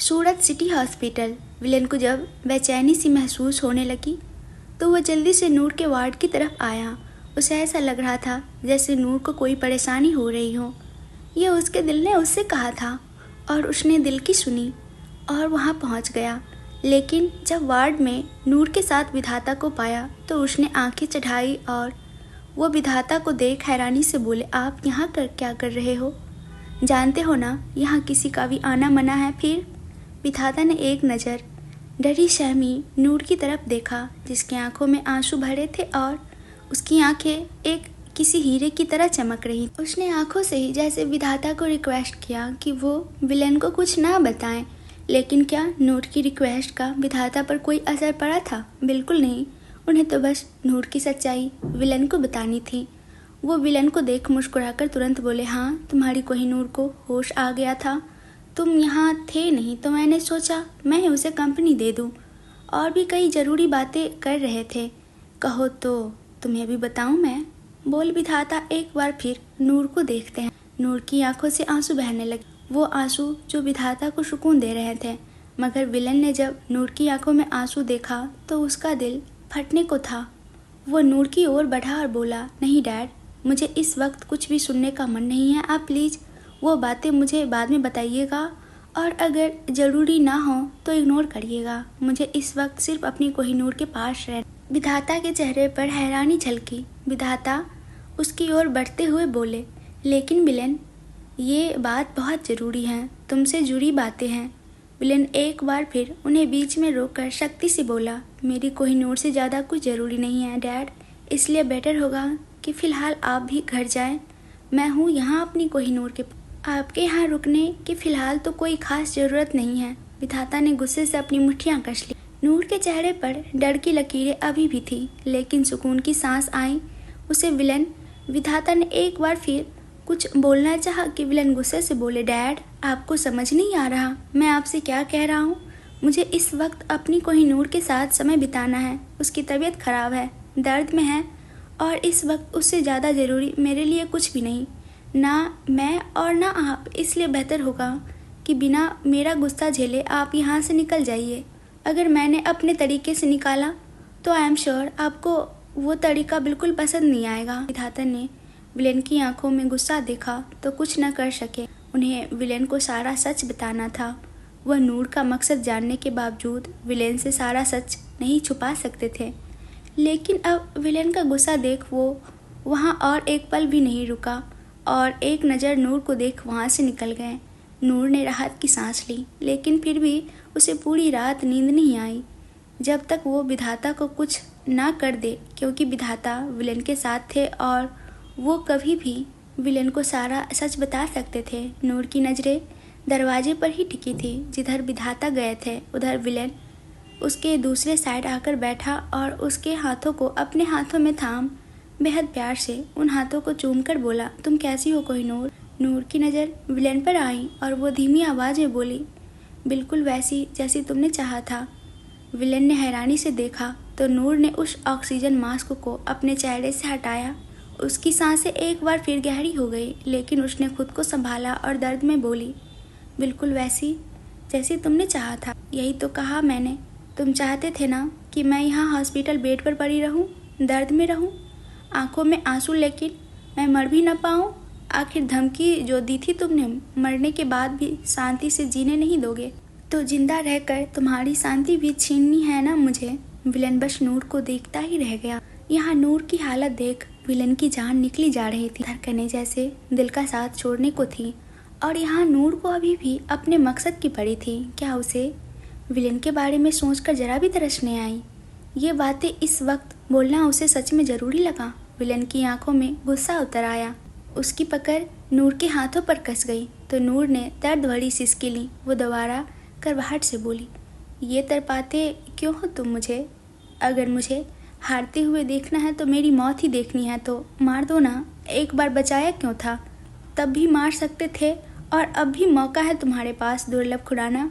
सूरत city hospital. Villain को जब बेचैनी सी महसूस होने लगी तो वह जल्दी से नूर के वार्ड की तरफ आया। उसे ऐसा लग रहा था जैसे नूर को कोई परेशानी हो रही हो। यह उसके दिल ने उससे कहा था और उसने दिल की सुनी और वहां पहुंच गया। लेकिन जब वार्ड में नूर के साथ विधाता को पाया तो उसने आंखें चढ़ाई और वो विधाता को देख हैरानी से बोले, आप यहाँ क्या कर रहे हो? जानते हो ना यहाँ किसी का भी आना मना है। फिर विधाता ने एक नज़र डरी सहमी नूर की तरफ देखा जिसकी आंखों में आंसू भरे थे और उसकी आंखें एक किसी हीरे की तरह चमक रही। उसने आंखों से ही जैसे विधाता को रिक्वेस्ट किया कि वो विलेन को कुछ ना बताएं। लेकिन क्या नूर की रिक्वेस्ट का विधाता पर कोई असर पड़ा था? बिल्कुल नहीं। उन्हें तो बस नूर की सच्चाई विलेन को बतानी थी। वो विलेन को देख मुस्कुराकर तुरंत बोले, हाँ तुम्हारी कोहिनूर को होश आ गया था। तुम यहाँ थे नहीं तो मैंने सोचा मैं उसे कंपनी दे दूँ। और भी कई ज़रूरी बातें कर रहे थे। कहो तो तुम्हें भी बताऊँ मैं? बोल विधाता एक बार फिर नूर को देखते हैं। नूर की आंखों से आंसू बहने लगे, वो आंसू जो विधाता को सुकून दे रहे थे। मगर विलन ने जब नूर की आंखों में आंसू देखा तो उसका दिल फटने को था। वो नूर की ओर बढ़ा और बोला, नहीं डैड, मुझे इस वक्त कुछ भी सुनने का मन नहीं है। आप प्लीज़ वो बातें मुझे बाद में बताइएगा और अगर ज़रूरी ना हो तो इग्नोर करिएगा। मुझे इस वक्त सिर्फ अपनी कोहिनूर के पास रहना। विधाता के चेहरे पर हैरानी झलकी। विधाता उसकी ओर बढ़ते हुए बोले, लेकिन विलेन, ये बात बहुत ज़रूरी है, तुमसे जुड़ी बातें हैं। विलेन एक बार फिर उन्हें बीच में रोककर सख्ती से बोला, मेरी कोहिनूर से ज़्यादा कुछ ज़रूरी नहीं है डैड, इसलिए बेटर होगा कि फ़िलहाल आप भी घर जाएं। मैं हूँ यहाँ अपनी कोहिनूर के। आपके यहाँ रुकने की फ़िलहाल तो कोई ख़ास ज़रूरत नहीं है। विधाता ने गुस्से से अपनी मुट्ठियाँ कस ली। नूर के चेहरे पर डर की लकीरें अभी भी थी, लेकिन सुकून की सांस आई उसे। विधाता ने एक बार फिर कुछ बोलना चाहा कि विलेन गुस्से से बोले, डैड आपको समझ नहीं आ रहा मैं आपसे क्या कह रहा हूँ? मुझे इस वक्त अपनी कोहिनूर के साथ समय बिताना है। उसकी तबीयत खराब है, दर्द में है और इस वक्त उससे ज़्यादा ज़रूरी मेरे लिए कुछ भी नहीं, ना मैं और ना आप। इसलिए बेहतर होगा कि बिना मेरा गुस्सा झेले आप यहाँ से निकल जाइए। अगर मैंने अपने तरीके से निकाला तो आई एम श्योर आपको वो तरीका बिल्कुल पसंद नहीं आएगा। विधाता ने विलेन की आंखों में गुस्सा देखा तो कुछ न कर सके। उन्हें विलेन को सारा सच बताना था। वह नूर का मकसद जानने के बावजूद विलेन से सारा सच नहीं छुपा सकते थे। लेकिन अब विलेन का गुस्सा देख वो वहाँ और एक पल भी नहीं रुका और एक नज़र नूर को देख वहाँ से निकल गए। नूर ने राहत की सांस ली, लेकिन फिर भी उसे पूरी रात नींद नहीं आई जब तक वो विधाता को कुछ ना कर दे, क्योंकि विधाता विलेन के साथ थे और वो कभी भी विलेन को सारा सच बता सकते थे। नूर की नज़रें दरवाजे पर ही टिकी थी। जिधर विधाता गए थे उधर विलेन उसके दूसरे साइड आकर बैठा और उसके हाथों को अपने हाथों में थाम बेहद प्यार से उन हाथों को चूमकर बोला, तुम कैसी हो कोहिनूर? नूर की नज़र विलेन पर आई और वो धीमी आवाज़ में बोली, बिल्कुल वैसी जैसी तुमने चाहा था। विलेन ने हैरानी से देखा तो नूर ने उस ऑक्सीजन मास्क को अपने चेहरे से हटाया। उसकी सांसें एक बार फिर गहरी हो गई, लेकिन उसने खुद को संभाला और दर्द में बोली, बिल्कुल वैसी जैसी तुमने चाहा था। यही तो कहा मैंने। तुम चाहते थे ना कि मैं यहाँ हॉस्पिटल बेड पर पड़ी रहूँ, दर्द में रहूँ, आंखों में आंसू, लेकिन मैं मर भी न पाऊँ। आखिर धमकी जो दी थी तुमने, मरने के बाद भी शांति से जीने नहीं दोगे, तो जिंदा रहकर तुम्हारी शांति भी छीननी है ना मुझे। विलेन बस नूर को देखता ही रह गया। यहाँ नूर की हालत देख विलेन की जान निकली जा रही थी। धड़कनें जैसे दिल का साथ छोड़ने को थी और यहाँ नूर को अभी भी अपने मकसद की पड़ी थी। क्या उसे विलेन के बारे में सोचकर जरा भी तरस नहीं आई? ये बातें इस वक्त बोलना उसे सच में ज़रूरी लगा। विलेन की आंखों में गुस्सा उतर आया। उसकी पकड़ नूर के हाथों पर कस गई तो नूर ने दर्द भरी सिसकी ली। वो दोबारा करवाहट से बोली, ये तड़पाते क्यों हो तुम मुझे? अगर मुझे हारते हुए देखना है तो मेरी मौत ही देखनी है तो मार दो ना। एक बार बचाया क्यों था? तब भी मार सकते थे और अब भी मौका है तुम्हारे पास दुर्लभ खुराना।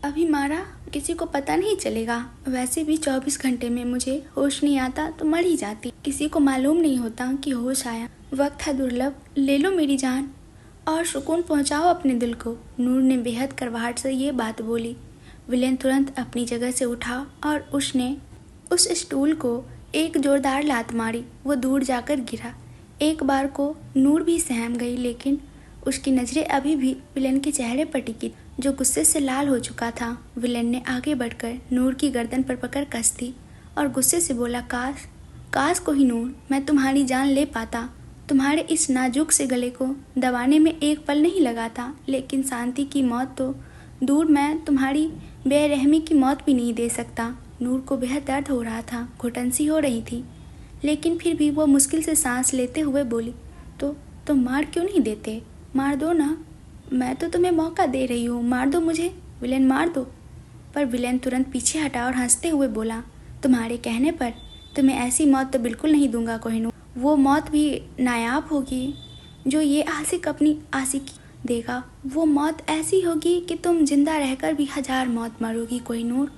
अभी मारा किसी को पता नहीं चलेगा। वैसे भी 24 घंटे में मुझे होश नहीं आता तो मर ही जाती। किसी को मालूम नहीं होता कि होश आया। वक्त है दुर्लभ, ले लो मेरी जान। और सुकून पहुंचाओ अपने दिल को। नूर ने बेहद कड़वाहट से ये बात बोली। विलेन तुरंत अपनी जगह से उठा और उसने उस स्टूल को एक जोरदार लात मारी। वो दूर जाकर गिरा। एक बार को नूर भी सहम गई, लेकिन उसकी नज़रें अभी भी विलेन के चेहरे पर टिकी, जो गुस्से से लाल हो चुका था। विलेन ने आगे बढ़कर नूर की गर्दन पर पकड़ कस दी और गुस्से से बोला, काश कोहिनूर मैं तुम्हारी जान ले पाता। तुम्हारे इस नाजुक से गले को दबाने में एक पल नहीं लगाता, लेकिन शांति की मौत तो दूर, मैं तुम्हारी बेरहमी की मौत भी नहीं दे सकता। नूर को बेहद दर्द हो रहा था, घुटन सी हो रही थी, लेकिन फिर भी वो मुश्किल से सांस लेते हुए बोली, तो मार क्यों नहीं देते? मार दो ना, मैं तो तुम्हें मौका दे रही हूँ, मार दो मुझे, विलेन मार दो। पर विलेन तुरंत पीछे हटा और हंसते हुए बोला, तुम्हारे कहने पर तुम्हें ऐसी मौत तो बिल्कुल नहीं दूंगा कोहिनूर। वो मौत भी नायाब होगी जो ये आशिक अपनी आशिकी देगा। वो मौत ऐसी होगी कि तुम जिंदा रहकर भी 1000 मौत मरोगी कोहिनूर।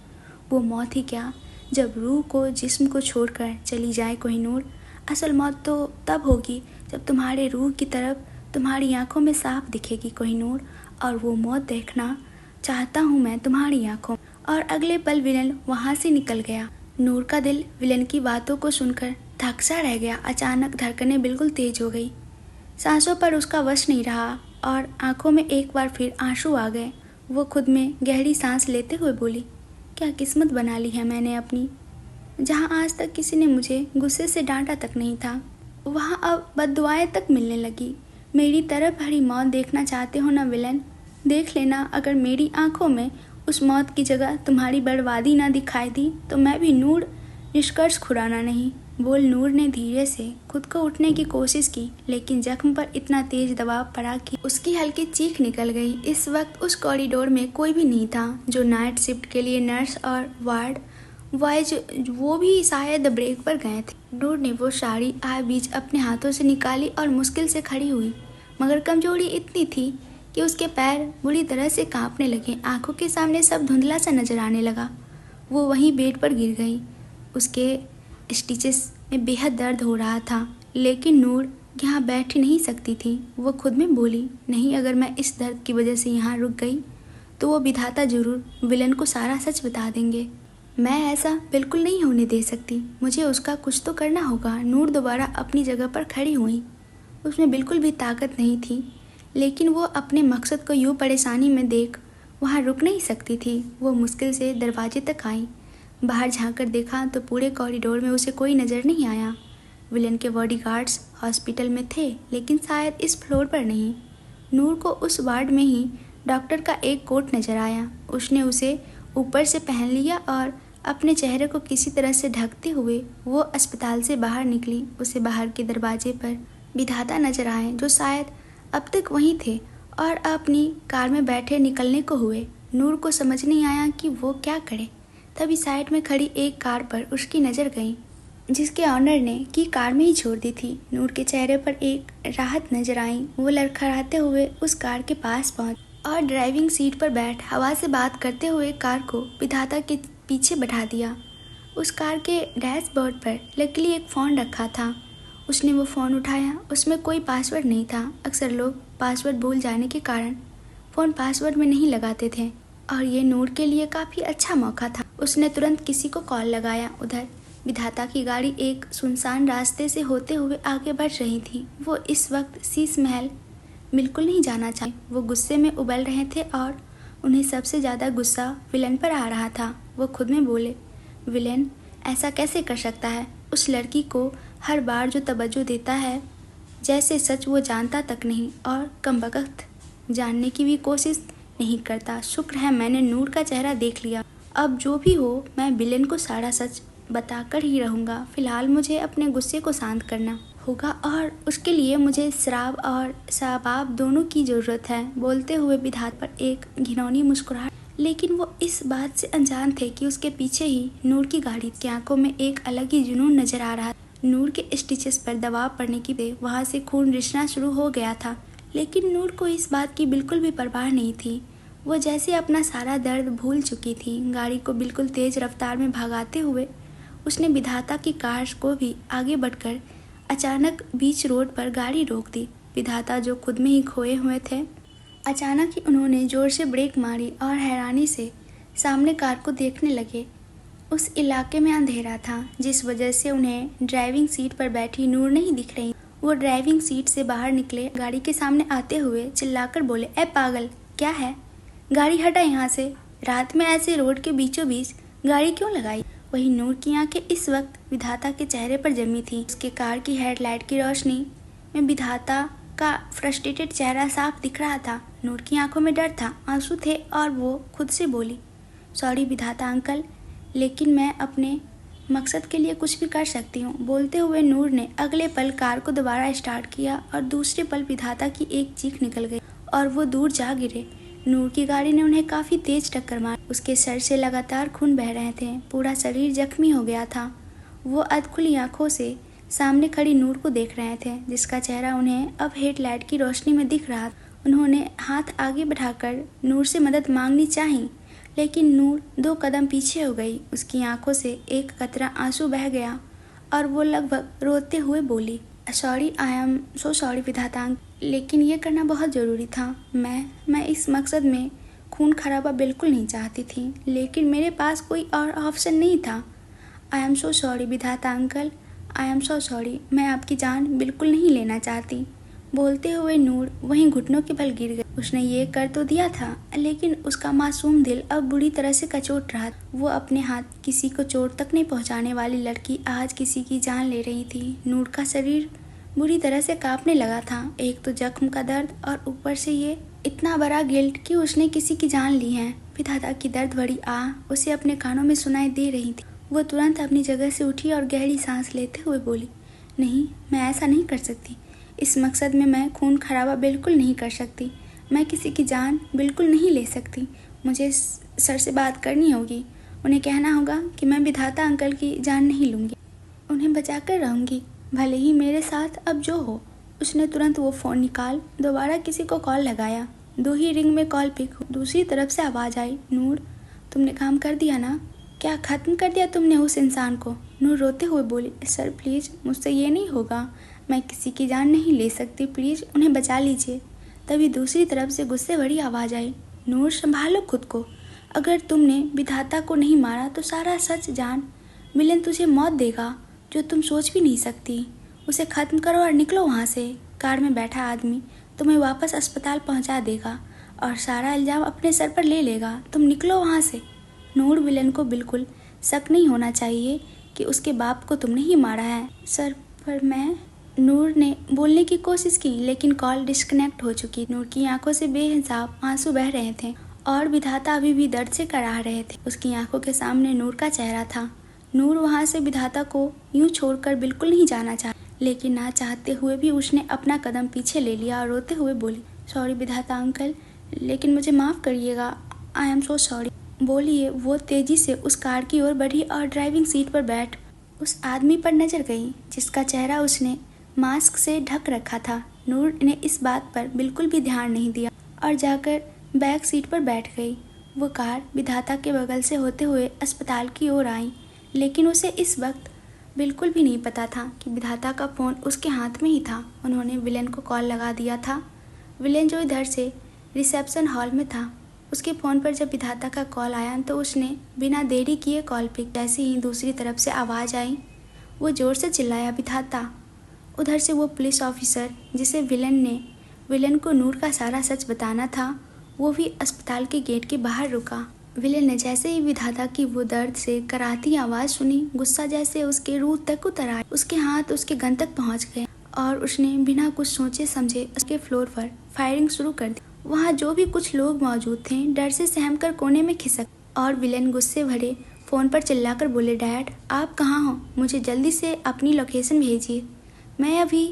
वो मौत ही क्या, जब रूह को जिस्म को छोड़कर चली जाए कोहिनूर। असल मौत तो तब होगी जब तुम्हारे रूह की तरफ तुम्हारी आंखों में साफ दिखेगी कोहिनूर, और वो मौत देखना चाहता हूँ मैं तुम्हारी आंखों। और अगले पल विलेन वहाँ से निकल गया। नूर का दिल विलेन की बातों को सुनकर धक सा रह गया। अचानक धड़कनें बिल्कुल तेज हो गई, सांसों पर उसका वश नहीं रहा और आंखों में एक बार फिर आंसू आ गए। वो खुद में गहरी सांस लेते हुए बोली, क्या किस्मत बना ली है मैंने अपनी। जहाँ आज तक किसी ने मुझे गुस्से से डांटा तक नहीं था, वहाँ अब बद्दुआएं तक मिलने लगी। मेरी तरफ भरी मौत देखना चाहते हो ना विलेन? देख लेना, अगर मेरी आंखों में उस मौत की जगह तुम्हारी बर्बादी ना दिखाई दी तो मैं भी नूर निष्कर्ष खुराना नहीं। बोल। नूर ने धीरे से खुद को उठने की कोशिश की, लेकिन जख्म पर इतना तेज दबाव पड़ा कि उसकी हल्की चीख निकल गई। इस वक्त उस कॉरिडोर में कोई भी नहीं था। जो नाइट शिफ्ट के लिए नर्स और वार्ड बॉयज, वो भी शायद ब्रेक पर गए थे। नूर ने वो साड़ी आए बीच अपने हाथों से निकाली और मुश्किल से खड़ी हुई, मगर कमजोरी इतनी थी कि उसके पैर बुरी तरह से कांपने लगे। आंखों के सामने सब धुंधला सा नजर आने लगा। वो वहीं बेड पर गिर गई। उसके स्टिचेस में बेहद दर्द हो रहा था, लेकिन नूर यहाँ बैठ नहीं सकती थी। वो खुद में बोली, नहीं, अगर मैं इस दर्द की वजह से यहाँ रुक गई तो वो विधाता जरूर विलन को सारा सच बता देंगे। मैं ऐसा बिल्कुल नहीं होने दे सकती। मुझे उसका कुछ तो करना होगा। नूर दोबारा अपनी जगह पर खड़ी हुई। उसमें बिल्कुल भी ताकत नहीं थी, लेकिन वो अपने मकसद को यूँ परेशानी में देख वहाँ रुक नहीं सकती थी। वो मुश्किल से दरवाजे तक आई। बाहर झांककर देखा तो पूरे कॉरिडोर में उसे कोई नज़र नहीं आया। विलेन के बॉडीगार्ड्स हॉस्पिटल में थे, लेकिन शायद इस फ्लोर पर नहीं। नूर को उस वार्ड में ही डॉक्टर का एक कोट नज़र आया। उसने उसे ऊपर से पहन लिया और अपने चेहरे को किसी तरह से ढकते हुए वो अस्पताल से बाहर निकली। उसे बाहर के दरवाजे पर विधाता नजर आए, जो शायद अब तक वहीं थे और अपनी कार में बैठे निकलने को हुए। नूर को समझ नहीं आया कि वो क्या करे। तभी साइड में खड़ी एक कार पर उसकी नज़र गई, जिसके ऑनर ने की कार में ही छोड़ दी थी। नूर के चेहरे पर एक राहत नजर आई। वो लड़खड़ाते हुए उस कार के पास पहुंच और ड्राइविंग सीट पर बैठ हवा से बात करते हुए कार को विधाता के पीछे बैठा दिया। उस कार के डैशबोर्ड पर लकीली एक फ़ोन रखा था। उसने वो फ़ोन उठाया। उसमें कोई पासवर्ड नहीं था। अक्सर लोग पासवर्ड भूल जाने के कारण फ़ोन पासवर्ड में नहीं लगाते थे, और ये नूर के लिए काफ़ी अच्छा मौका था। उसने तुरंत किसी को कॉल लगाया। उधर विधाता की गाड़ी एक सुनसान रास्ते से होते हुए आगे बढ़ रही थी। वो इस वक्त शीश महल बिल्कुल नहीं जाना चाहे। वो गुस्से में उबल रहे थे और उन्हें सबसे ज़्यादा गुस्सा विलेन पर आ रहा था। वो खुद में बोले, विलेन ऐसा कैसे कर सकता है? उस लड़की को हर बार जो तवज्जो देता है, जैसे सच वो जानता तक नहीं और कमबख्त जानने की भी कोशिश नहीं करता। शुक्र है मैंने नूर का चेहरा देख लिया। अब जो भी हो, मैं विलेन को सारा सच बताकर ही रहूँगा। फिलहाल मुझे अपने गुस्से को शांत करना होगा और उसके लिए मुझे शराब और शबाब दोनों की ज़रूरत है। बोलते हुए विधाता पर एक घिनौनी मुस्कुराहट, लेकिन वो इस बात से अनजान थे कि उसके पीछे ही नूर की गाड़ी की आंखों में एक अलग ही जुनून नजर आ रहा। नूर के स्टिचेस पर दबाव पड़ने की वजह वहाँ से खून रिसना शुरू हो गया था, लेकिन नूर को इस बात की बिल्कुल भी परवाह नहीं थी। वो जैसे अपना सारा दर्द भूल चुकी थी। गाड़ी को बिल्कुल तेज रफ्तार में भगाते हुए उसने विधाता की कार को भी आगे बढ़कर अचानक बीच रोड पर गाड़ी रोक दी। विधाता जो खुद में ही खोए हुए थे। अचानक ही उन्होंने जोर से ब्रेक मारी और हैरानी से सामने कार को देखने लगे। उस इलाके में अंधेरा था, जिस वजह से उन्हें ड्राइविंग सीट पर बैठी नूर नहीं दिख रही। वो ड्राइविंग सीट से बाहर निकले, गाड़ी के सामने आते हुए चिल्लाकर बोले, ए पागल, क्या है? गाड़ी हटा यहाँ से। रात में ऐसे रोड के बीचों बीच गाड़ी क्यों लगाई? वही नूर की आंखें इस वक्त विधाता के चेहरे पर जमी थी। उसके कार की हेडलाइट की रोशनी में विधाता का फ्रस्ट्रेटेड चेहरा साफ दिख रहा था। नूर की आंखों में डर था, आंसू थे और वो खुद से बोली, सॉरी विधाता अंकल, लेकिन मैं अपने मकसद के लिए कुछ भी कर सकती हूँ। बोलते हुए नूर ने अगले पल कार को दोबारा स्टार्ट किया और दूसरे पल विधाता की एक चीख निकल गई और वो दूर जा गिरे। नूर की गाड़ी ने उन्हें काफ़ी तेज टक्कर मारी। उसके सर से लगातार खून बह रहे थे, पूरा शरीर जख्मी हो गया था। वो अधखुली आंखों से सामने खड़ी नूर को देख रहे थे, जिसका चेहरा उन्हें अब हेडलाइट की रोशनी में दिख रहा था। उन्होंने हाथ आगे बढ़ाकर नूर से मदद मांगनी चाही, लेकिन नूर 2 कदम पीछे हो गई। उसकी आंखों से एक कतरा आंसू बह गया और वो लगभग रोते हुए बोली, sorry, I am so sorry विधाता, लेकिन ये करना बहुत ज़रूरी था। मैं इस मकसद में खून खराबा बिल्कुल नहीं चाहती थी, लेकिन मेरे पास कोई और ऑप्शन नहीं था। आई एम सो सॉरी विधाता uncle, I am so sorry, मैं आपकी जान बिल्कुल नहीं लेना चाहती। बोलते हुए नूर वहीं घुटनों के बल गिर गई। उसने ये कर तो दिया था, लेकिन उसका मासूम दिल अब बुरी तरह से कचोट रहा। वो अपने हाथ किसी को चोट तक नहीं पहुंचाने वाली लड़की आज किसी की जान ले रही थी। नूर का शरीर बुरी तरह से कांपने लगा था। एक तो जख्म का दर्द और ऊपर से ये इतना बड़ा गिल्ट कि उसने किसी की जान ली है। विधाता की दर्द भरी आह उसे अपने कानों में सुनाई दे रही थी। वो तुरंत अपनी जगह से उठी और गहरी सांस लेते हुए बोली, नहीं, मैं ऐसा नहीं कर सकती। इस मकसद में मैं खून खराबा बिल्कुल नहीं कर सकती। मैं किसी की जान बिल्कुल नहीं ले सकती। मुझे सर से बात करनी होगी। उन्हें कहना होगा कि मैं विधाता अंकल की जान नहीं लूँगी, उन्हें बचाकर रहूँगी, भले ही मेरे साथ अब जो हो। उसने तुरंत वो फ़ोन निकाल दोबारा किसी को कॉल लगाया। 2 ही रिंग में कॉल पिक हुई। दूसरी तरफ से आवाज़ आई, नूर, तुमने काम कर दिया ना? क्या ख़त्म कर दिया तुमने उस इंसान को? नूर रोते हुए बोली, सर प्लीज़, मुझसे ये नहीं होगा। मैं किसी की जान नहीं ले सकती, प्लीज़ उन्हें बचा लीजिए। तभी दूसरी तरफ से गुस्से भरी आवाज़ आई, नूर, संभालो खुद को। अगर तुमने विधाता को नहीं मारा तो सारा सच जान मिलन तुझे मौत देगा, जो तुम सोच भी नहीं सकती। उसे ख़त्म करो और निकलो वहाँ से। कार में बैठा आदमी तुम्हें वापस अस्पताल पहुँचा देगा और सारा इल्ज़ाम अपने सर पर ले लेगा। तुम निकलो वहाँ से। नूर, विलन को बिल्कुल शक नहीं होना चाहिए कि उसके बाप को तुमने ही मारा है। सर, पर मैं, नूर ने बोलने की कोशिश की, लेकिन कॉल डिस्कनेक्ट हो चुकी। नूर की आंखों से बेहिसाब आंसू बह रहे थे और विधाता अभी भी दर्द से कराह रहे थे। उसकी आंखों के सामने नूर का चेहरा था। नूर वहाँ से विधाता को यूं छोड़कर बिल्कुल नहीं जाना चाहती, लेकिन ना चाहते हुए भी उसने अपना कदम पीछे ले लिया और रोते हुए बोली, सॉरी विधाता अंकल, लेकिन मुझे माफ़ करिएगा, आई एम सो सॉरी। बोलिए। वो तेजी से उस कार की ओर बढ़ी और ड्राइविंग सीट पर बैठ उस आदमी पर नजर गई, जिसका चेहरा उसने मास्क से ढक रखा था। नूर ने इस बात पर बिल्कुल भी ध्यान नहीं दिया और जाकर बैक सीट पर बैठ गई। वो कार विधाता के बगल से होते हुए अस्पताल की ओर आई, लेकिन उसे इस वक्त बिल्कुल भी नहीं पता था कि विधाता का फ़ोन उसके हाथ में ही था। उन्होंने विलेन को कॉल लगा दिया था। विलेन, जो इधर से रिसेप्शन हॉल में था, उसके फ़ोन पर जब विधाता का कॉल आया तो उसने बिना देरी किए कॉल पिक। जैसे ही दूसरी तरफ से आवाज़ आई, वो ज़ोर से चिल्लाया, विधाता। उधर से वो पुलिस ऑफिसर जिसे विलेन को नूर का सारा सच बताना था, वो भी अस्पताल के गेट के बाहर रुका। विलेन ने जैसे ही विधाता की वो दर्द से कराहती आवाज़ सुनी, गुस्सा जैसे उसके रूह तक उतर आया। उसके हाथ उसके गन तक पहुँच गए और उसने बिना कुछ सोचे समझे उसके फ्लोर पर फायरिंग शुरू कर दी। वहाँ जो भी कुछ लोग मौजूद थे डर से सहमकर कोने में खिसक और विलेन गुस्से भरे फ़ोन पर चिल्लाकर बोले, डैड, आप कहाँ हो? मुझे जल्दी से अपनी लोकेशन भेजिए। मैं अभी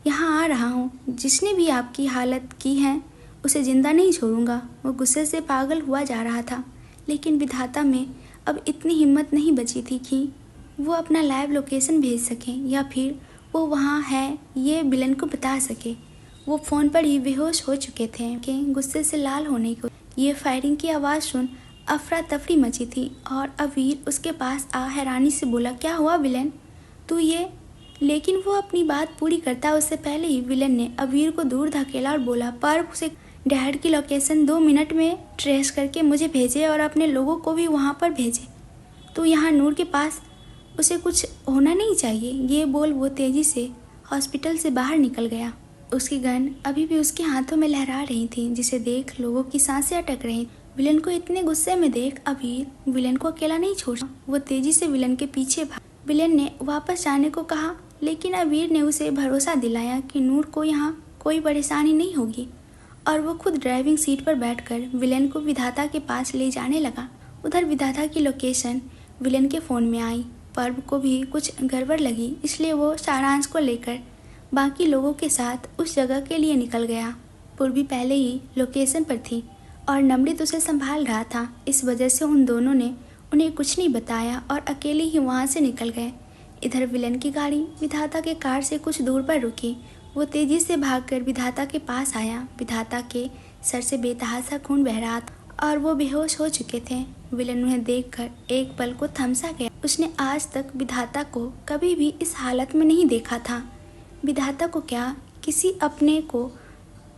यहाँ आ रहा हूँ। जिसने भी आपकी हालत की है उसे ज़िंदा नहीं छोड़ूंगा। वो गुस्से से पागल हुआ जा रहा था, लेकिन विधाता में अब इतनी हिम्मत नहीं बची थी कि वो अपना लाइव लोकेशन भेज सके या फिर वो वहाँ है ये विलेन को बता सके। वो फ़ोन पर ही बेहोश हो चुके थे कि गुस्से से लाल होने को। ये फायरिंग की आवाज़ सुन अफरा तफरी मची थी और अवीर उसके पास आ हैरानी से बोला, क्या हुआ विलेन? तू ये लेकिन वो अपनी बात पूरी करता उससे पहले ही विलन ने अबीर को दूर धकेला और बोला, पर उसे डैड की लोकेशन 2 मिनट में ट्रेस करके मुझे भेजे और अपने लोगों को भी वहाँ पर भेजे। तो यहाँ नूर के पास उसे कुछ होना नहीं चाहिए। ये बोल वो तेजी से हॉस्पिटल से बाहर निकल गया। उसकी गन अभी भी उसके हाथों में लहरा रही थी, जिसे देख लोगों की सांसें अटक रही। विलन को इतने गुस्से में देख अबीर विलन को अकेला नहीं छोड़ा। वो तेजी से विलन के पीछे भागा। विलन ने वापस जाने को कहा, लेकिन अबीर ने उसे भरोसा दिलाया कि नूर को यहाँ कोई परेशानी नहीं होगी और वो खुद ड्राइविंग सीट पर बैठकर विलन को विधाता के पास ले जाने लगा। उधर विधाता की लोकेशन विलन के फ़ोन में आई। पर्व को भी कुछ गड़बड़ लगी, इसलिए वो सारांश को लेकर बाकी लोगों के साथ उस जगह के लिए निकल गया। पूर्वी पहले ही लोकेशन पर थी और नमृत उसे संभाल रहा था। इस वजह से उन दोनों ने उन्हें कुछ नहीं बताया और अकेले ही वहाँ से निकल गए। इधर विलन की गाड़ी विधाता के कार से कुछ दूर पर रुकी। वो तेजी से भागकर विधाता के पास आया। विधाता के सर से बेतहासा खून बह रहा था और वो बेहोश हो चुके थे। विलन उन्हें देखकर एक पल को थमसा गया। उसने आज तक विधाता को कभी भी इस हालत में नहीं देखा था। विधाता को क्या, किसी अपने को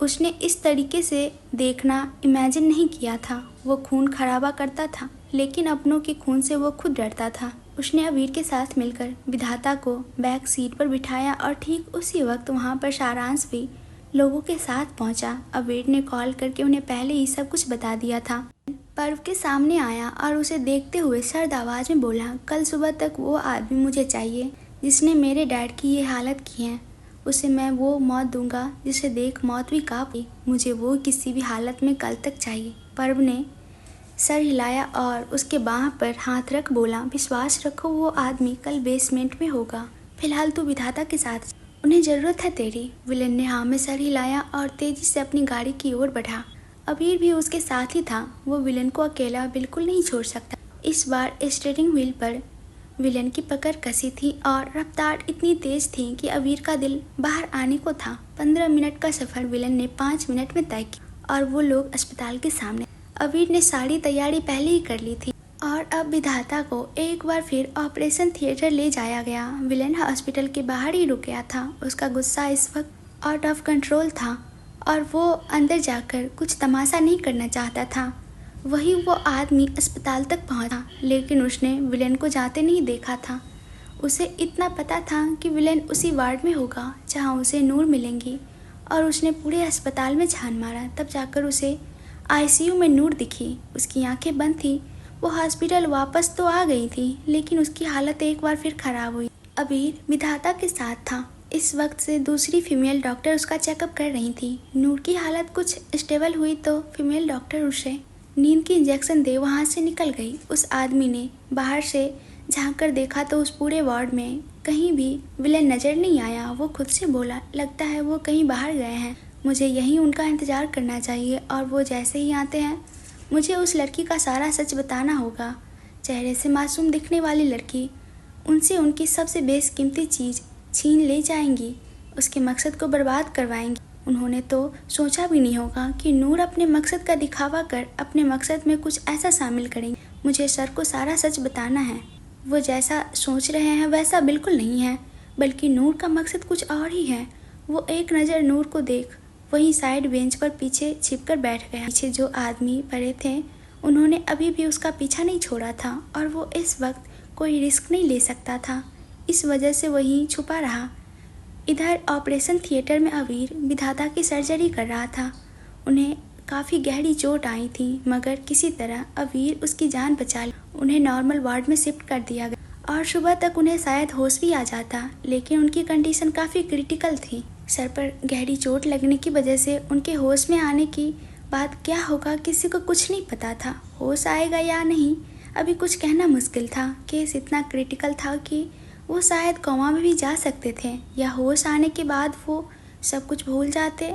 उसने इस तरीके से देखना इमेजिन नहीं किया था। वो खून खराबा करता था, लेकिन अपनों के खून से वो खुद डरता था। उसने अबीर के साथ मिलकर विधाता को बैक सीट पर बिठाया और ठीक उसी वक्त वहाँ पर सारांश भी लोगों के साथ पहुँचा। अबीर ने कॉल करके उन्हें पहले ही सब कुछ बता दिया था। पर्व के सामने आया और उसे देखते हुए सर्द आवाज़ में बोला, कल सुबह तक वो आदमी मुझे चाहिए जिसने मेरे डैड की ये हालत की है। उसे मैं वो मौत दूंगा जिसे देख मौत भी कांपी। मुझे वो किसी भी हालत में कल तक चाहिए। पर्व ने सर हिलाया और उसके बाह पर हाथ रख बोला, विश्वास रखो वो आदमी कल बेसमेंट में होगा। फिलहाल तू विधाता के साथ, उन्हें ज़रूरत है तेरी। विलन ने हाँ में सर हिलाया और तेजी से अपनी गाड़ी की ओर बढ़ा। अबीर भी उसके साथ ही था। वो विलन को अकेला बिल्कुल नहीं छोड़ सकता। इस बार स्टीयरिंग व्हील पर विलन की पकड़ कसी थी और रफ्तार इतनी तेज थी कि अबीर का दिल बाहर आने को था। 15 मिनट का सफ़र विलन ने 5 मिनट में तय किया और वो लोग अस्पताल के सामने। अबीर ने सारी तैयारी पहले ही कर ली थी और अब विधाता को एक बार फिर ऑपरेशन थिएटर ले जाया गया। विलन हॉस्पिटल के बाहर ही रुक गया था। उसका गुस्सा इस वक्त आउट ऑफ कंट्रोल था और वो अंदर जाकर कुछ तमाशा नहीं करना चाहता था। वही वो आदमी अस्पताल तक पहुंचा, लेकिन उसने विलन को जाते नहीं देखा था। उसे इतना पता था कि विलन उसी वार्ड में होगा जहां उसे नूर मिलेंगी और उसने पूरे अस्पताल में छान मारा। तब जाकर उसे आईसीयू में नूर दिखी। उसकी आंखें बंद थी। वो हॉस्पिटल वापस तो आ गई थी, लेकिन उसकी हालत एक बार फिर खराब हुई। अबीर विधाता के साथ था। इस वक्त से दूसरी फीमेल डॉक्टर उसका चेकअप कर रही थी। नूर की हालत कुछ स्टेबल हुई तो फीमेल डॉक्टर उसे नींद की इंजेक्शन दे वहाँ से निकल गई। उस आदमी ने बाहर से झांक कर देखा तो उस पूरे वार्ड में कहीं भी विलन नज़र नहीं आया। वो खुद से बोला, लगता है वो कहीं बाहर गए हैं। मुझे यहीं उनका इंतज़ार करना चाहिए और वो जैसे ही आते हैं मुझे उस लड़की का सारा सच बताना होगा। चेहरे से मासूम दिखने वाली लड़की उनसे उनकी सबसे बेशकीमती चीज़ छीन ले जाएंगी, उसके मकसद को बर्बाद करवाएंगी। उन्होंने तो सोचा भी नहीं होगा कि नूर अपने मकसद का दिखावा कर अपने मकसद में कुछ ऐसा शामिल करेंगे। मुझे सर को सारा सच बताना है। वो जैसा सोच रहे हैं वैसा बिल्कुल नहीं है, बल्कि नूर का मकसद कुछ और ही है। वो एक नज़र नूर को देख वहीं साइड बेंच पर पीछे छिपकर बैठ गया। पीछे जो आदमी पड़े थे उन्होंने अभी भी उसका पीछा नहीं छोड़ा था और वो इस वक्त कोई रिस्क नहीं ले सकता था। इस वजह से वहीं छुपा रहा। इधर ऑपरेशन थिएटर में अबीर विधाता की सर्जरी कर रहा था। उन्हें काफ़ी गहरी चोट आई थी, मगर किसी तरह अबीर उसकी जान बचा ली। उन्हें नॉर्मल वार्ड में शिफ्ट कर दिया गया और सुबह तक उन्हें शायद होश भी आ जाता, लेकिन उनकी कंडीशन काफ़ी क्रिटिकल थी। सर पर गहरी चोट लगने की वजह से उनके होश में आने की बाद क्या होगा किसी को कुछ नहीं पता था। होश आएगा या नहीं अभी कुछ कहना मुश्किल था। केस इतना क्रिटिकल था कि वो शायद कोमा में भी जा सकते थे, या होश आने के बाद वो सब कुछ भूल जाते,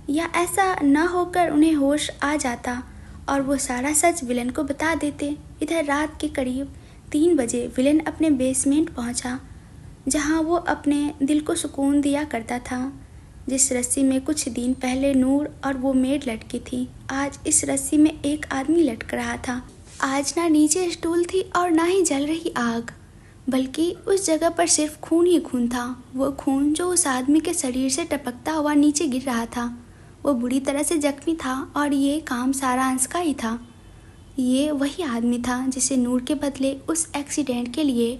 या ऐसा न होकर उन्हें होश आ जाता और वो सारा सच विलन को बता देते। इधर रात के करीब 3 बजे विलन अपने बेसमेंट पहुंचा, जहां वो अपने दिल को सुकून दिया करता था। जिस रस्सी में कुछ दिन पहले नूर और वो मेड लटकी थी, आज इस रस्सी में एक आदमी लटक रहा था। आज ना नीचे स्टूल थी और ना ही जल रही आग। बल्कि उस जगह पर सिर्फ खून ही खून था। वो खून जो उस आदमी के शरीर से टपकता हुआ नीचे गिर रहा था। वो बुरी तरह से जख्मी था और ये काम सारांश का ही था। ये वही आदमी था जिसे नूर के बदले उस एक्सीडेंट के लिए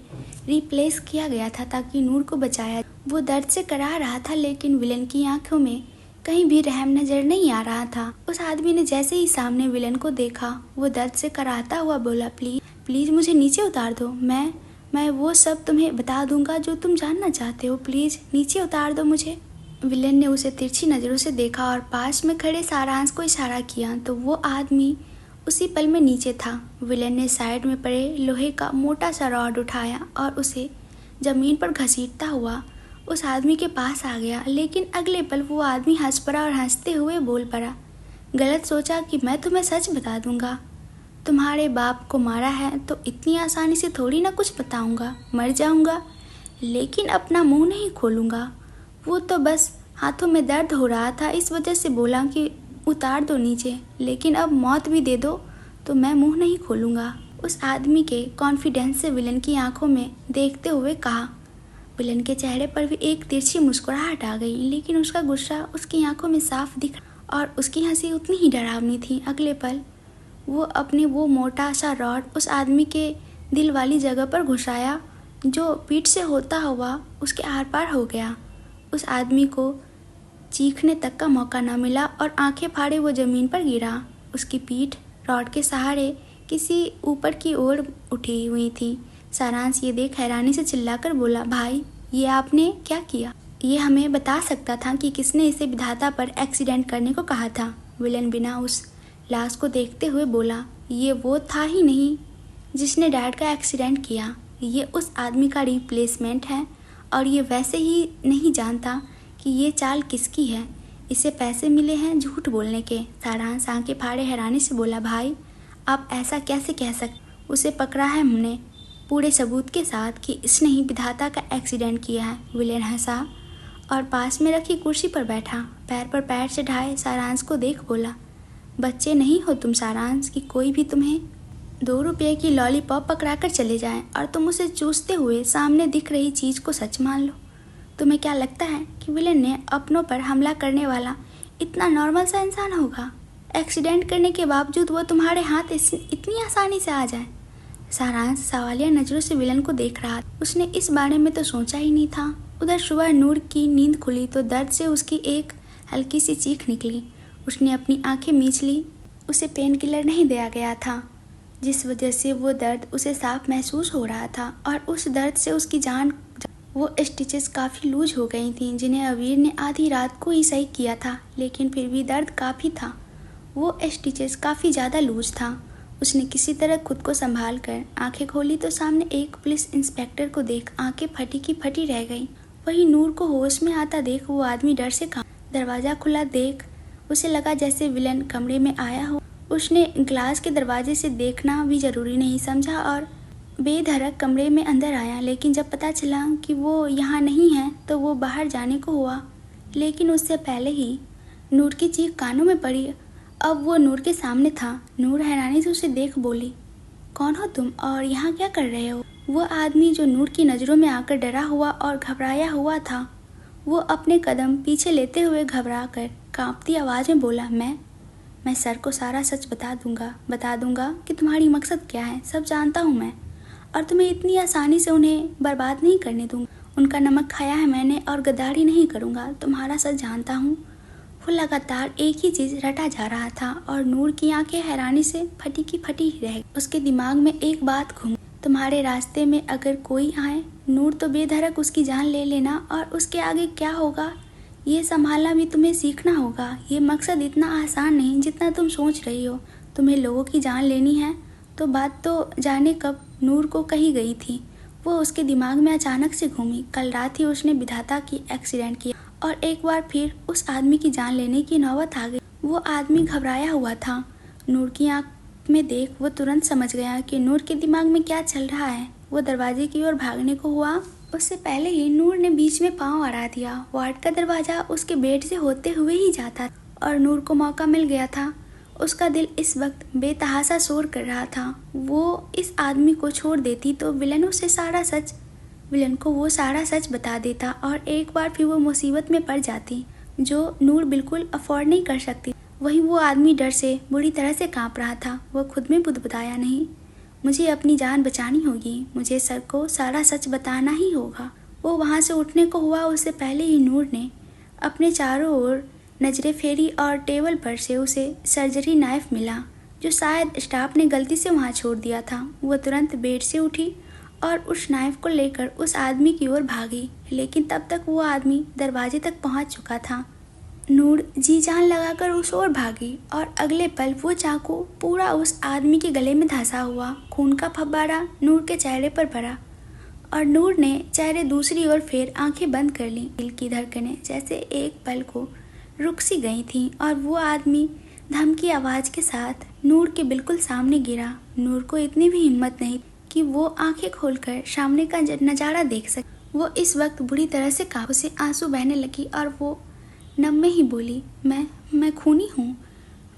रिप्लेस किया गया था ताकि नूर को बचाया। वो दर्द से कराह रहा था, लेकिन विलन की आंखों में कहीं भी रहम नजर नहीं आ रहा था। उस आदमी ने जैसे ही सामने विलन को देखा, वो दर्द से कराहता हुआ बोला, प्लीज प्लीज मुझे नीचे उतार दो। मैं वो सब तुम्हें बता दूंगा जो तुम जानना चाहते हो। प्लीज नीचे उतार दो मुझे। विलन ने उसे तिरछी नजरों से देखा और पास में खड़े सारांश को इशारा किया तो वो आदमी उसी पल में नीचे था। विलन ने साइड में पड़े लोहे का मोटा सा रॉड उठाया और उसे जमीन पर घसीटता हुआ उस आदमी के पास आ गया। लेकिन अगले पल वो आदमी हंस पड़ा और हंसते हुए बोल पड़ा, गलत सोचा कि मैं तुम्हें सच बता दूंगा। तुम्हारे बाप को मारा है तो इतनी आसानी से थोड़ी ना कुछ बताऊंगा। मर जाऊंगा लेकिन अपना मुंह नहीं खोलूंगा। वो तो बस हाथों में दर्द हो रहा था, इस वजह से बोला कि उतार दो नीचे, लेकिन अब मौत भी दे दो तो मैं मुंह नहीं खोलूंगा। उस आदमी के कॉन्फिडेंस से विलन की आंखों में देखते हुए कहा। विलन के चेहरे पर भी एक तिरछी मुस्कुराहट आ गई, लेकिन उसका गुस्सा उसकी आंखों में साफ दिख और उसकी हंसी उतनी ही डरावनी थी। अगले पल वो अपने वो मोटा सा रॉड उस आदमी के दिल वाली जगह पर घुसाया जो पीठ से होता हुआ उसके आर पार हो गया। उस आदमी को चीखने तक का मौका न मिला और आंखें फाड़े वो जमीन पर गिरा। उसकी पीठ रॉड के सहारे किसी ऊपर की ओर उठी हुई थी। सारांश ये देख हैरानी से चिल्लाकर बोला, भाई ये आपने क्या किया? ये हमें बता सकता था कि किसने इसे विधाता पर एक्सीडेंट करने को कहा था। विलन बिना उस लाश को देखते हुए बोला, ये वो था ही नहीं जिसने डैड का एक्सीडेंट किया। ये उस आदमी का रिप्लेसमेंट है और ये वैसे ही नहीं जानता कि ये चाल किसकी है। इसे पैसे मिले हैं झूठ बोलने के। सारांश आंखें फाड़े हैरानी से बोला, भाई आप ऐसा कैसे कह सकते? उसे पकड़ा है हमने पूरे सबूत के साथ कि इसने ही विधाता का एक्सीडेंट किया है। विलेन हंसा और पास में रखी कुर्सी पर बैठा, पैर पर पैर चढ़ाए सारांश को देख बोला, बच्चे नहीं हो तुम सारांश कि कोई भी तुम्हें 2 रुपये की लॉलीपॉप पकड़ा कर चले जाए और तुम उसे चूसते हुए सामने दिख रही चीज़ को सच मान लो। तुम्हें क्या लगता है कि विलेन ने अपनों पर हमला करने वाला इतना नॉर्मल सा इंसान होगा? एक्सीडेंट करने के बावजूद वो तुम्हारे हाथ इतनी आसानी से आ जाए। सारांश सवालिया नज़रों से विलन को देख रहा था। उसने इस बारे में तो सोचा ही नहीं था। उधर सुबह नूर की नींद खुली तो दर्द से उसकी एक हल्की सी चीख निकली। उसने अपनी आंखें मींच ली। उसे पेन किलर नहीं दिया गया था, जिस वजह से वो दर्द उसे साफ महसूस हो रहा था और उस दर्द से उसकी जान। वो स्टिचेस काफ़ी लूज हो गई थीं जिन्हें अवीर ने आधी रात को ही सही किया था, लेकिन फिर भी दर्द काफ़ी था। वो स्टिचेस काफ़ी ज़्यादा लूज था। उसने किसी तरह खुद को संभाल कर आंखें खोली तो सामने एक पुलिस इंस्पेक्टर को देख आंखें फटी की फटी रह गईं। वहीं नूर को होश में आता देख वो आदमी डर से कांप। दरवाज़ा खुला देख उसे लगा जैसे विलन कमरे में आया हो। उसने ग्लास के दरवाजे से देखना भी ज़रूरी नहीं समझा और बेधड़क कमरे में अंदर आया। लेकिन जब पता चला कि वो यहाँ नहीं है तो वो बाहर जाने को हुआ, लेकिन उससे पहले ही नूर की चीख कानों में पड़ी। अब वो नूर के सामने था। नूर हैरानी से उसे देख बोली, कौन हो तुम और यहाँ क्या कर रहे हो? वो आदमी जो नूर की नज़रों में आकर डरा हुआ और घबराया हुआ था, वो अपने कदम पीछे लेते हुए घबरा कर कांपती आवाज़ में बोला, मैं सर को सारा सच बता दूंगा कि तुम्हारी मकसद क्या है। सब जानता हूँ मैं, और तुम्हें इतनी आसानी से उन्हें बर्बाद नहीं करने दूंगा। उनका नमक खाया है मैंने और गद्दारी नहीं करूँगा। तुम्हारा सच जानता हूँ। वो लगातार एक ही चीज़ रटा जा रहा था और नूर की आंखें हैरानी से फटी की फटी ही रह गई। उसके दिमाग में एक बात घूम, तुम्हारे रास्ते में अगर कोई आए नूर तो बेधड़क उसकी जान ले लेना और उसके आगे क्या होगा ये संभालना भी तुम्हें सीखना होगा। ये मकसद इतना आसान नहीं जितना तुम सोच रही हो। तुम्हें लोगों की जान लेनी है तो बात तो जाने कब नूर को कही गई थी। वो उसके दिमाग में अचानक से घूमी। कल रात ही उसने विधाता की एक्सीडेंट किया और एक बार फिर उस आदमी की जान लेने की नौबत आ गई। वो आदमी घबराया हुआ था। नूर की आंख में देख वो तुरंत समझ गया कि नूर के दिमाग में क्या चल रहा है। वो दरवाजे की ओर भागने को हुआ, उससे पहले ही नूर ने बीच में पाँव अड़ा दिया। वार्ड का दरवाज़ा उसके बेड से होते हुए ही जाता और नूर को मौका मिल गया था। उसका दिल इस वक्त बेतहासा शोर कर रहा था। वो इस आदमी को छोड़ देती तो विलन को वो सारा सच बता देता और एक बार फिर वो मुसीबत में पड़ जाती जो नूर बिल्कुल अफोर्ड नहीं कर सकती। वहीं वो आदमी डर से बुरी तरह से कांप रहा था। वो खुद में बुदबुदाया, नहीं, मुझे अपनी जान बचानी होगी, मुझे सर को सारा सच बताना ही होगा। वो वहाँ से उठने को हुआ, उससे पहले ही नूर ने अपने चारों ओर नजरें फेरी और टेबल पर से उसे सर्जरी नाइफ मिला जो शायद स्टाफ ने गलती से वहाँ छोड़ दिया था। वो तुरंत बेड से उठी और उस नाइफ को लेकर उस आदमी की ओर भागी, लेकिन तब तक वो आदमी दरवाजे तक पहुँच चुका था। नूर जी जान लगाकर उस ओर भागी और अगले पल वो चाकू पूरा उस आदमी के गले में धंसा हुआ। खून का फव्वारा नूर के चेहरे पर पड़ा और नूर ने चेहरे दूसरी ओर फेर आंखें बंद कर लीं। दिल की धड़कनें जैसे एक पल को रुक सी गई थीं और वो आदमी धमकी आवाज़ के साथ नूर के बिल्कुल सामने गिरा। नूर को इतनी भी हिम्मत नहीं कि वो आंखें खोलकर सामने का नज़ारा देख सके। वो इस वक्त बुरी तरह से काबू से आंसू बहने लगी और वो नम में ही बोली, मैं खूनी हूँ,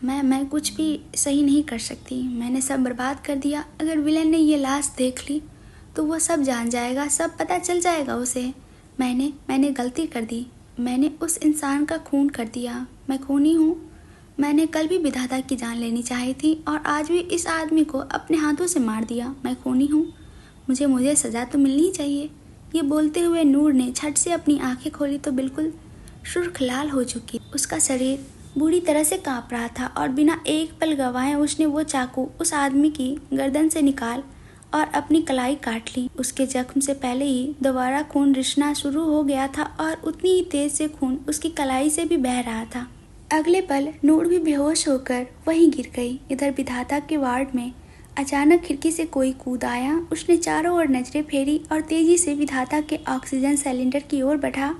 मैं कुछ भी सही नहीं कर सकती, मैंने सब बर्बाद कर दिया। अगर विलन ने ये लाश देख ली तो वो सब जान जाएगा, सब पता चल जाएगा उसे। मैंने गलती कर दी, मैंने उस इंसान का खून कर दिया, मैं खूनी हूँ। मैंने कल भी विधाता की जान लेनी चाही थी और आज भी इस आदमी को अपने हाथों से मार दिया। मैं खूनी हूँ, मुझे सज़ा तो मिलनी चाहिए। ये बोलते हुए नूर ने झट से अपनी आंखें खोली तो बिल्कुल सुर्ख लाल हो चुकी। उसका शरीर बुरी तरह से काँप रहा था और बिना एक पल गंवाए उसने वो चाकू उस आदमी की गर्दन से निकाल और अपनी कलाई काट ली। उसके जख्म से पहले ही दोबारा खून रिसना शुरू हो गया था और उतनी ही तेज से खून उसकी कलाई से भी बह रहा था। अगले पल नूर भी बेहोश होकर वहीं गिर गई। इधर विधाता के वार्ड में अचानक खिड़की से कोई कूद आया। उसने चारों ओर नजरें फेरी और तेजी से विधाता के ऑक्सीजन सिलेंडर की ओर बढ़ा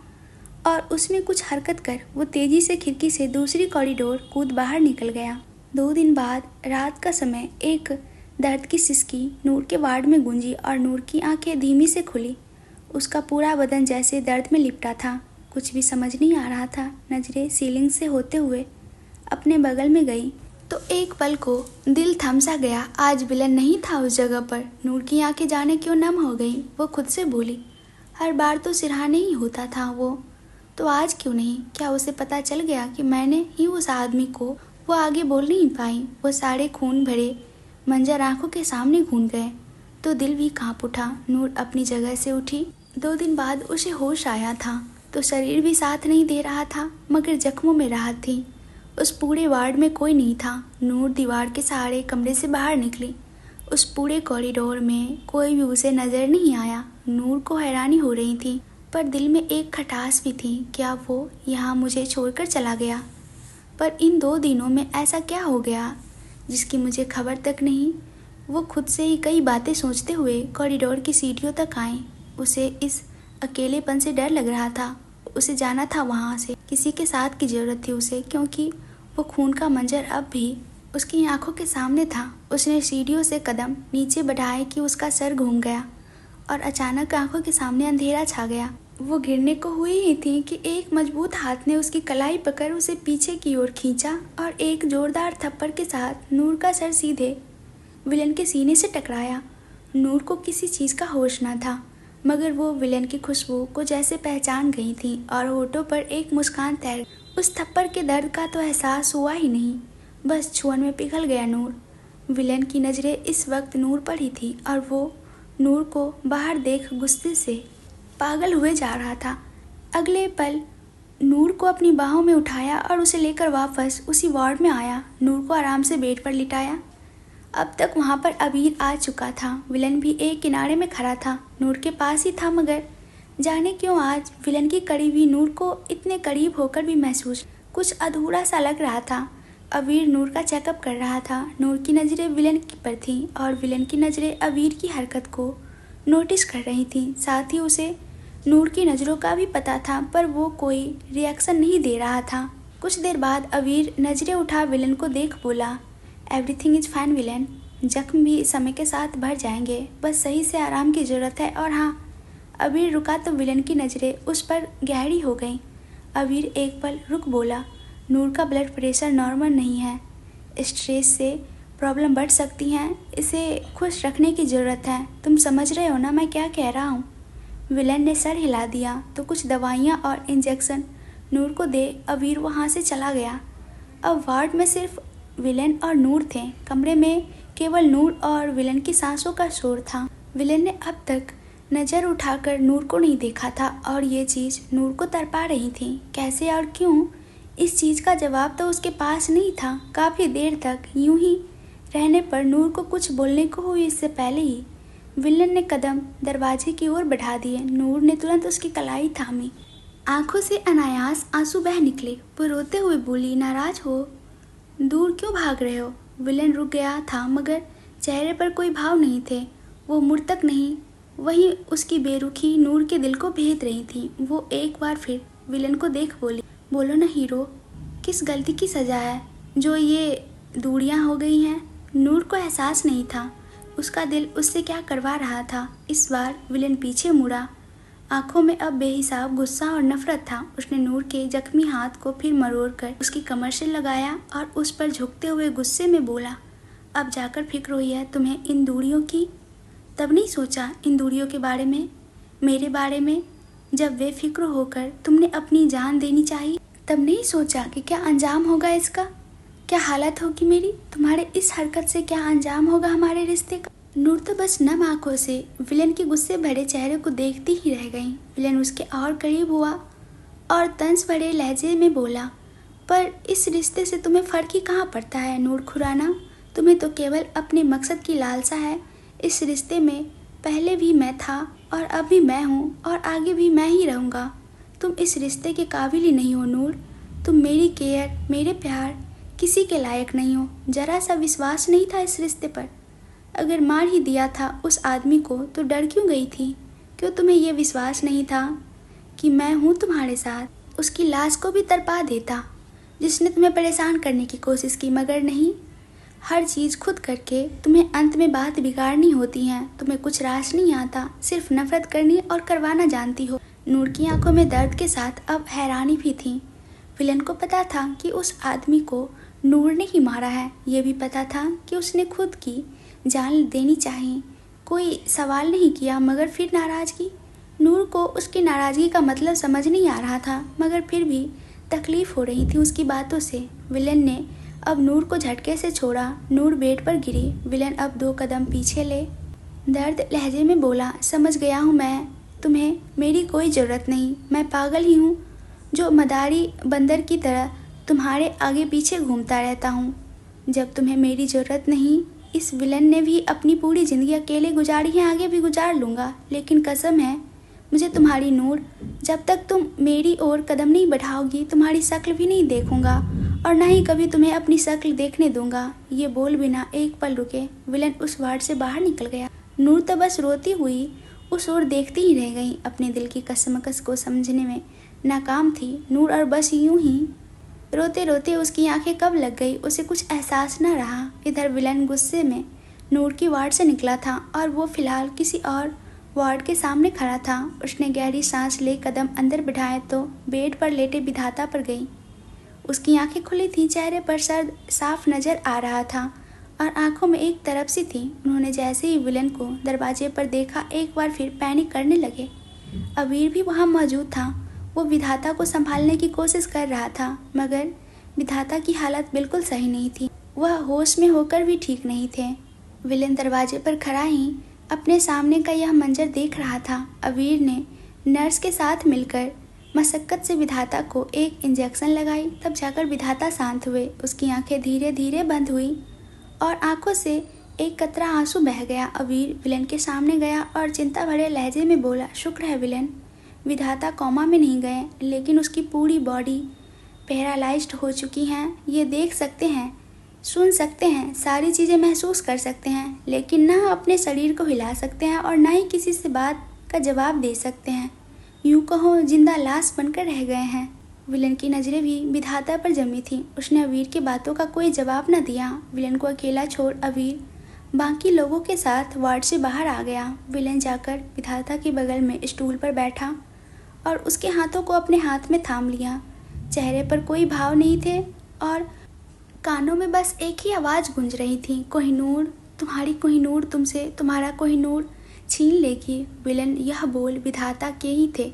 और उसमें कुछ हरकत कर वो तेजी से खिड़की से दूसरी कॉरिडोर कूद बाहर निकल गया। 2 दिन बाद रात का समय एक दर्द की सिसकी नूर के वार्ड में गूंजी और नूर की आंखें धीमी से खुली। उसका पूरा बदन जैसे दर्द में लिपटा था, कुछ भी समझ नहीं आ रहा था। नजरें सीलिंग से होते हुए अपने बगल में गई तो एक पल को दिल थम सा गया। आज विलन नहीं था उस जगह पर। नूर की आंखें जाने क्यों नम हो गई। वो खुद से बोली, हर बार तो सिरहाने ही होता था वो, तो आज क्यों नहीं? क्या उसे पता चल गया कि मैंने ही उस आदमी को? वो आगे बोल नहीं पाई। वो सारे खून भरे मंजर आंखों के सामने घूम गए तो दिल भी कांप उठा। नूर अपनी जगह से उठी। 2 दिन बाद उसे होश आया था तो शरीर भी साथ नहीं दे रहा था, मगर जख्मों में राहत थी। उस पूरे वार्ड में कोई नहीं था। नूर दीवार के सहारे कमरे से बाहर निकली। उस पूरे कॉरिडोर में कोई भी उसे नजर नहीं आया। नूर को हैरानी हो रही थी पर दिल में एक खटास भी थी। क्या वो यहाँ मुझे छोड़कर चला गया? पर इन 2 दिनों में ऐसा क्या हो गया जिसकी मुझे खबर तक नहीं? वो खुद से ही कई बातें सोचते हुए कॉरिडोर की सीढ़ियों तक आई। उसे इस अकेलेपन से डर लग रहा था। उसे जाना था वहाँ से, किसी के साथ की ज़रूरत थी उसे, क्योंकि वो खून का मंजर अब भी उसकी आंखों के सामने था। उसने सीढ़ियों से कदम नीचे बढ़ाए कि उसका सर घूम गया और अचानक आंखों के सामने अंधेरा छा गया। वो गिरने को हुई ही थी कि एक मजबूत हाथ ने उसकी कलाई पकड़ उसे पीछे की ओर खींचा और एक जोरदार थप्पड़ के साथ नूर का सर सीधे विलन के सीने से टकराया। नूर को किसी चीज़ का होश न था, मगर वो विलन की खुशबू को जैसे पहचान गई थी और होठों पर एक मुस्कान तैर। उस थप्पड़ के दर्द का तो एहसास हुआ ही नहीं, बस छुअन में पिघल गया नूर। विलन की नज़रें इस वक्त नूर पर ही थी और वो नूर को बाहर देख गुस्से से पागल हुए जा रहा था। अगले पल नूर को अपनी बाहों में उठाया और उसे लेकर वापस उसी वार्ड में आया। नूर को आराम से बेड पर लिटाया। अब तक वहाँ पर अबीर आ चुका था। विलन भी एक किनारे में खड़ा था, नूर के पास ही था, मगर जाने क्यों आज विलन की करीबी नूर को इतने करीब होकर भी महसूस कुछ अधूरा सा लग रहा था। अबीर नूर का चेकअप कर रहा था। नूर की नज़रें विलन पर थीं और विलन की नज़रें अबीर की हरकत को नोटिस कर रही थीं। साथ ही उसे नूर की नज़रों का भी पता था, पर वो कोई रिएक्शन नहीं दे रहा था। कुछ देर बाद अबीर नज़रें उठा विलन को देख बोला, एवरीथिंग इज़ फाइन विलन, जख्म भी समय के साथ भर जाएंगे, बस सही से आराम की ज़रूरत है। और हाँ, अबीर रुका तो विलन की नज़रें उस पर गहरी हो गईं। अबीर एक पल रुक बोला, नूर का ब्लड प्रेशर नॉर्मल नहीं है, स्ट्रेस से प्रॉब्लम बढ़ सकती हैं। इसे खुश रखने की ज़रूरत है। तुम समझ रहे हो ना मैं क्या कह रहा हूँ? विलन ने सर हिला दिया तो कुछ दवाइयाँ और इंजेक्शन नूर को दे अबीर वहाँ से चला गया। अब वार्ड में सिर्फ विलन और नूर थे। कमरे में केवल नूर और विलन की सांसों का शोर था। विलन ने अब तक नज़र उठाकर नूर को नहीं देखा था और ये चीज़ नूर को तड़पा रही थी। कैसे और क्यों, इस चीज़ का जवाब तो उसके पास नहीं था। काफ़ी देर तक यूं ही रहने पर नूर को कुछ बोलने को हुई। इससे पहले ही विलन ने कदम दरवाजे की ओर बढ़ा दिए। नूर ने तुरंत उसकी कलाई थामी। आंखों से अनायास आंसू बह निकले। वो रोते हुए बोली, नाराज हो? दूर क्यों भाग रहे हो? विलन रुक गया था मगर चेहरे पर कोई भाव नहीं थे। वो मुड़ तक नहीं। वहीं उसकी बेरुखी नूर के दिल को भेद रही थी। वो एक बार फिर विलन को देख बोली, बोलो ना हीरो, किस गलती की सज़ा है जो ये दूरियां हो गई हैं? नूर को एहसास नहीं था उसका दिल उससे क्या करवा रहा था। इस बार विलन पीछे मुड़ा। आंखों में अब बेहिसाब गुस्सा और नफरत था। उसने नूर के जख्मी हाथ को फिर मरोड़कर उसकी कमर से लगाया और उस पर झुकते हुए गुस्से में बोला, अब जाकर फिक्र हुई है तुम्हें इन दूरियों की? तब नहीं सोचा इन दूरियों के बारे में, मेरे बारे में? जब बेफिक्र होकर तुमने अपनी जान देनी चाहिए तब नहीं सोचा कि क्या अंजाम होगा इसका, क्या हालत होगी मेरी? तुम्हारे इस हरकत से क्या अंजाम होगा हमारे रिश्ते का? नूर तो बस नम आंखों से विलन के गुस्से भरे चेहरे को देखती ही रह गई। विलन उसके और करीब हुआ और तंज भरे लहजे में बोला, पर इस रिश्ते से तुम्हें फ़र्क ही कहाँ पड़ता है नूर खुराना? तुम्हें तो केवल अपने मकसद की लालसा है। इस रिश्ते में पहले भी मैं था और अब भी मैं हूँ और आगे भी मैं ही रहूँगा। तुम इस रिश्ते के काबिल ही नहीं हो नूर। तुम मेरी केयर, मेरे प्यार किसी के लायक नहीं हो। जरा सा विश्वास नहीं था इस रिश्ते पर। अगर मार ही दिया था उस आदमी को तो डर क्यों गई थी? क्यों तुम्हें ये विश्वास नहीं था कि मैं हूँ तुम्हारे साथ? उसकी लाश को भी तड़पा देता जिसने तुम्हें परेशान करने की कोशिश की, मगर नहीं। हर चीज़ खुद करके तुम्हें अंत में बात बिगाड़नी होती है। तुम्हें कुछ रास नहीं आता, सिर्फ नफरत करनी और करवाना जानती हो। नूर की आंखों में दर्द के साथ अब हैरानी भी थी। विलन को पता था कि उस आदमी को नूर ने ही मारा है। ये भी पता था कि उसने खुद की जान देनी चाहिए। कोई सवाल नहीं किया, मगर फिर नाराज़गी। नूर को उसकी नाराज़गी का मतलब समझ नहीं आ रहा था, मगर फिर भी तकलीफ़ हो रही थी उसकी बातों से। विलन ने अब नूर को झटके से छोड़ा। नूर बेड पर गिरी। विलन अब 2 कदम पीछे ले दर्द लहजे में बोला, समझ गया हूँ मैं, तुम्हें मेरी कोई ज़रूरत नहीं। मैं पागल ही हूँ जो मदारी बंदर की तरह तुम्हारे आगे पीछे घूमता रहता हूँ जब तुम्हें मेरी ज़रूरत नहीं। इस विलन ने भी अपनी पूरी ज़िंदगी अकेले गुजारी है, आगे भी गुजार लूँगा, लेकिन कसम है मुझे तुम्हारी नूर, जब तक तुम मेरी ओर कदम नहीं बढ़ाओगी तुम्हारी शक्ल भी नहीं देखूंगा और ना ही कभी तुम्हें अपनी शक्ल देखने दूंगा। ये बोल बिना एक पल रुके विलन उस वार्ड से बाहर निकल गया। नूर तो बस रोती हुई उस ओर देखती ही रह गई। अपने दिल की कसमकस को समझने में नाकाम थी नूर और बस यूं ही रोते रोते उसकी आंखें कब लग गई उसे कुछ एहसास न रहा। इधर विलन गुस्से में नूर की वार्ड से निकला था और वो फिलहाल किसी और वार्ड के सामने खड़ा था। उसने गहरी सांस ले कदम अंदर बढ़ाए तो बेड पर लेटे विधाता पर गई। उसकी आंखें खुली थीं, चेहरे पर सर्द साफ नजर आ रहा था और आंखों में एक तरफ सी थी। उन्होंने जैसे ही विलन को दरवाजे पर देखा एक बार फिर पैनिक करने लगे। अबीर भी वहाँ मौजूद था। वो विधाता को संभालने की कोशिश कर रहा था, मगर विधाता की हालत बिल्कुल सही नहीं थी। वह होश में होकर भी ठीक नहीं थे। विलन दरवाजे पर खड़ा ही अपने सामने का यह मंजर देख रहा था। अबीर ने नर्स के साथ मिलकर मशक्कत से विधाता को एक इंजेक्शन लगाई, तब जाकर विधाता शांत हुए। उसकी आंखें धीरे धीरे बंद हुई और आंखों से एक कतरा आंसू बह गया। अबीर विलन के सामने गया और चिंता भरे लहजे में बोला, शुक्र है विलन, विधाता कोमा में नहीं गए, लेकिन उसकी पूरी बॉडी पैरालाइज्ड हो चुकी हैं। ये देख सकते हैं, सुन सकते हैं, सारी चीज़ें महसूस कर सकते हैं, लेकिन ना अपने शरीर को हिला सकते हैं और ना ही किसी से बात का जवाब दे सकते हैं। यूँ कहो जिंदा लाश बनकर रह गए हैं। विलन की नज़रें भी विधाता पर जमी थीं। उसने अबीर की बातों का कोई जवाब न दिया। विलन को अकेला छोड़ अबीर बाकी लोगों के साथ वार्ड से बाहर आ गया। विलन जाकर विधाता के बगल में स्टूल पर बैठा और उसके हाथों को अपने हाथ में थाम लिया। चेहरे पर कोई भाव नहीं थे और कानों में बस एक ही आवाज़ गूंज रही थी, कोहिनूर, तुम्हारी कोहिनूर तुमसे तुम्हारा कोहिनूर छीन लेगी। विलन यह बोल विधाता के ही थे।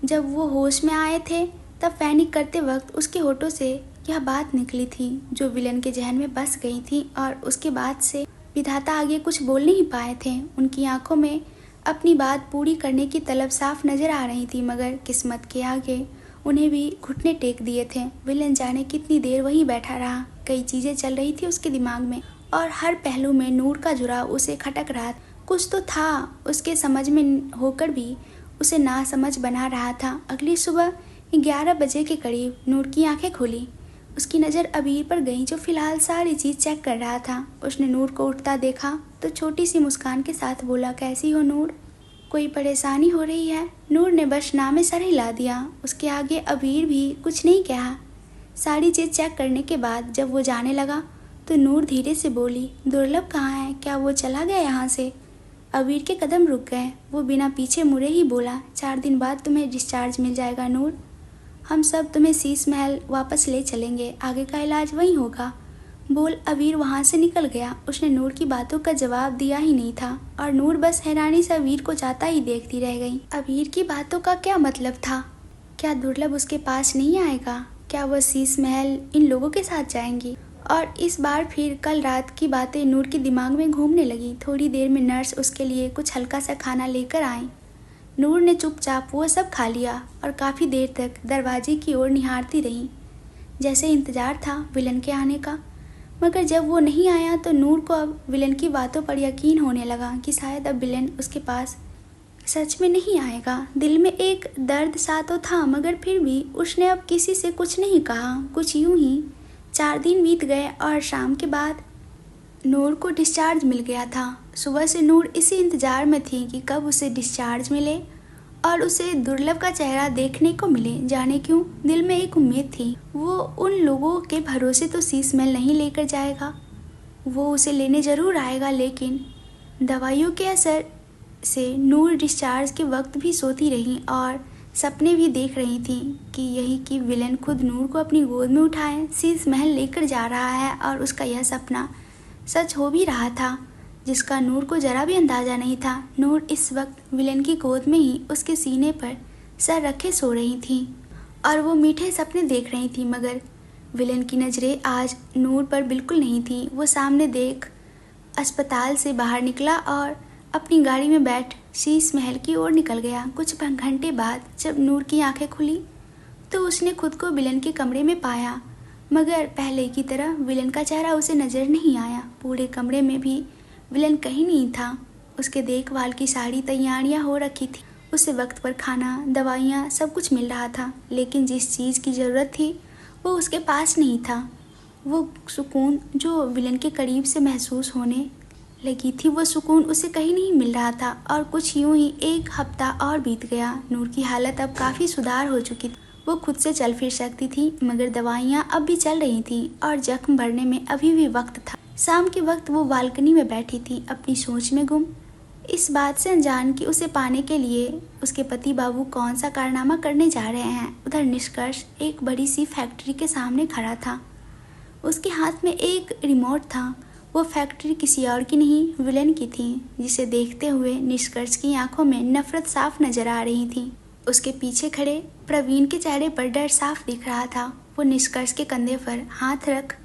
जब वो होश में आए थे तब पैनिक करते वक्त उसके होठों से यह बात निकली थी जो विलन के जहन में बस गई थी, और उसके बाद से विधाता आगे कुछ बोल नहीं पाए थे। उनकी आंखों में अपनी बात पूरी करने की तलब साफ नजर आ रही थी, मगर किस्मत के आगे उन्हें भी घुटने टेक दिए थे। विलन जाने कितनी देर वहीं बैठा रहा। कई चीज़ें चल रही थी उसके दिमाग में और हर पहलू में नूर का जुड़ाव उसे खटक रहा। कुछ तो था उसके समझ में होकर भी उसे ना समझ बना रहा था। अगली सुबह 11 बजे के करीब नूर की आंखें खुली। उसकी नज़र अबीर पर गई जो फिलहाल सारी चीज़ चेक कर रहा था। उसने नूर को उठता देखा तो छोटी सी मुस्कान के साथ बोला, कैसी हो नूर, कोई परेशानी हो रही है? नूर ने बस नामे सर हिला दिया। उसके आगे अबीर भी कुछ नहीं कहा। सारी चीज़ चेक करने के बाद जब वो जाने लगा तो नूर धीरे से बोली, दुर्लभ कहाँ है? क्या वो चला गया यहाँ से? अबीर के कदम रुक गए। वो बिना पीछे मुड़े ही बोला, 4 दिन बाद तुम्हें डिस्चार्ज मिल जाएगा नूर। हम सब तुम्हें शीश महल वापस ले चलेंगे, आगे का इलाज वहीं होगा। बोल अबीर वहाँ से निकल गया। उसने नूर की बातों का जवाब दिया ही नहीं था और नूर बस हैरानी से अबीर को जाता ही देखती रह गई। अबीर की बातों का क्या मतलब था? क्या दुर्लभ उसके पास नहीं आएगा? क्या वह शीश महल इन लोगों के साथ जाएंगी? और इस बार फिर कल रात की बातें नूर के दिमाग में घूमने लगी। थोड़ी देर में नर्स उसके लिए कुछ हल्का सा खाना लेकर आई। नूर ने चुपचाप वो सब खा लिया और काफ़ी देर तक दरवाजे की ओर निहारती रही, जैसे इंतज़ार था विलन के आने का। मगर जब वो नहीं आया तो नूर को अब विलन की बातों पर यकीन होने लगा कि शायद अब विलन उसके पास सच में नहीं आएगा। दिल में एक दर्द सा तो था, मगर फिर भी उसने अब किसी से कुछ नहीं कहा। कुछ यूं ही 4 दिन बीत गए और शाम के बाद नूर को डिस्चार्ज मिल गया था। सुबह से नूर इसी इंतज़ार में थी कि कब उसे डिस्चार्ज मिले और उसे दुर्लभ का चेहरा देखने को मिले। जाने क्यों दिल में एक उम्मीद थी, वो उन लोगों के भरोसे तो शीश महल नहीं लेकर जाएगा। वो उसे लेने ज़रूर आएगा, लेकिन दवाइयों के असर से नूर डिस्चार्ज के वक्त भी सोती रही और सपने भी देख रही थी कि यही कि विलन खुद नूर को अपनी गोद में उठाए शीश महल लेकर जा रहा है। और उसका यह सपना सच हो भी रहा था, जिसका नूर को जरा भी अंदाज़ा नहीं था। नूर इस वक्त विलन की गोद में ही उसके सीने पर सर रखे सो रही थी और वो मीठे सपने देख रही थी, मगर विलन की नज़रें आज नूर पर बिल्कुल नहीं थी। वो सामने देख अस्पताल से बाहर निकला और अपनी गाड़ी में बैठ शीश महल की ओर निकल गया। कुछ घंटे बाद जब नूर की आंखें खुली तो उसने खुद को विलन के कमरे में पाया, मगर पहले की तरह विलन का चेहरा उसे नज़र नहीं आया। पूरे कमरे में भी विलन कहीं नहीं था। उसके देखभाल की सारी तैयारियां हो रखी थी। उसे वक्त पर खाना, दवाइयाँ सब कुछ मिल रहा था, लेकिन जिस चीज़ की ज़रूरत थी वो उसके पास नहीं था। वो सुकून जो विलन के करीब से महसूस होने लगी थी, वो सुकून उसे कहीं नहीं मिल रहा था। और कुछ यूं ही 1 हफ्ता और बीत गया। नूर की हालत अब काफ़ी सुधार हो चुकी थी। वो खुद से चल फिर सकती थी, मगर दवाइयाँ अब भी चल रही थी और जख्म भरने में अभी भी वक्त था। शाम के वक्त वो बालकनी में बैठी थी, अपनी सोच में गुम, इस बात से अनजान कि उसे पाने के लिए उसके पति बाबू कौन सा कारनामा करने जा रहे हैं। उधर निष्कर्ष एक बड़ी सी फैक्ट्री के सामने खड़ा था। उसके हाथ में एक रिमोट था। वो फैक्ट्री किसी और की नहीं, विलन की थी, जिसे देखते हुए निष्कर्ष की आंखों में नफरत साफ नजर आ रही थी। उसके पीछे खड़े प्रवीण के चेहरे पर डर साफ दिख रहा था। वो निष्कर्ष के कंधे पर हाथ रख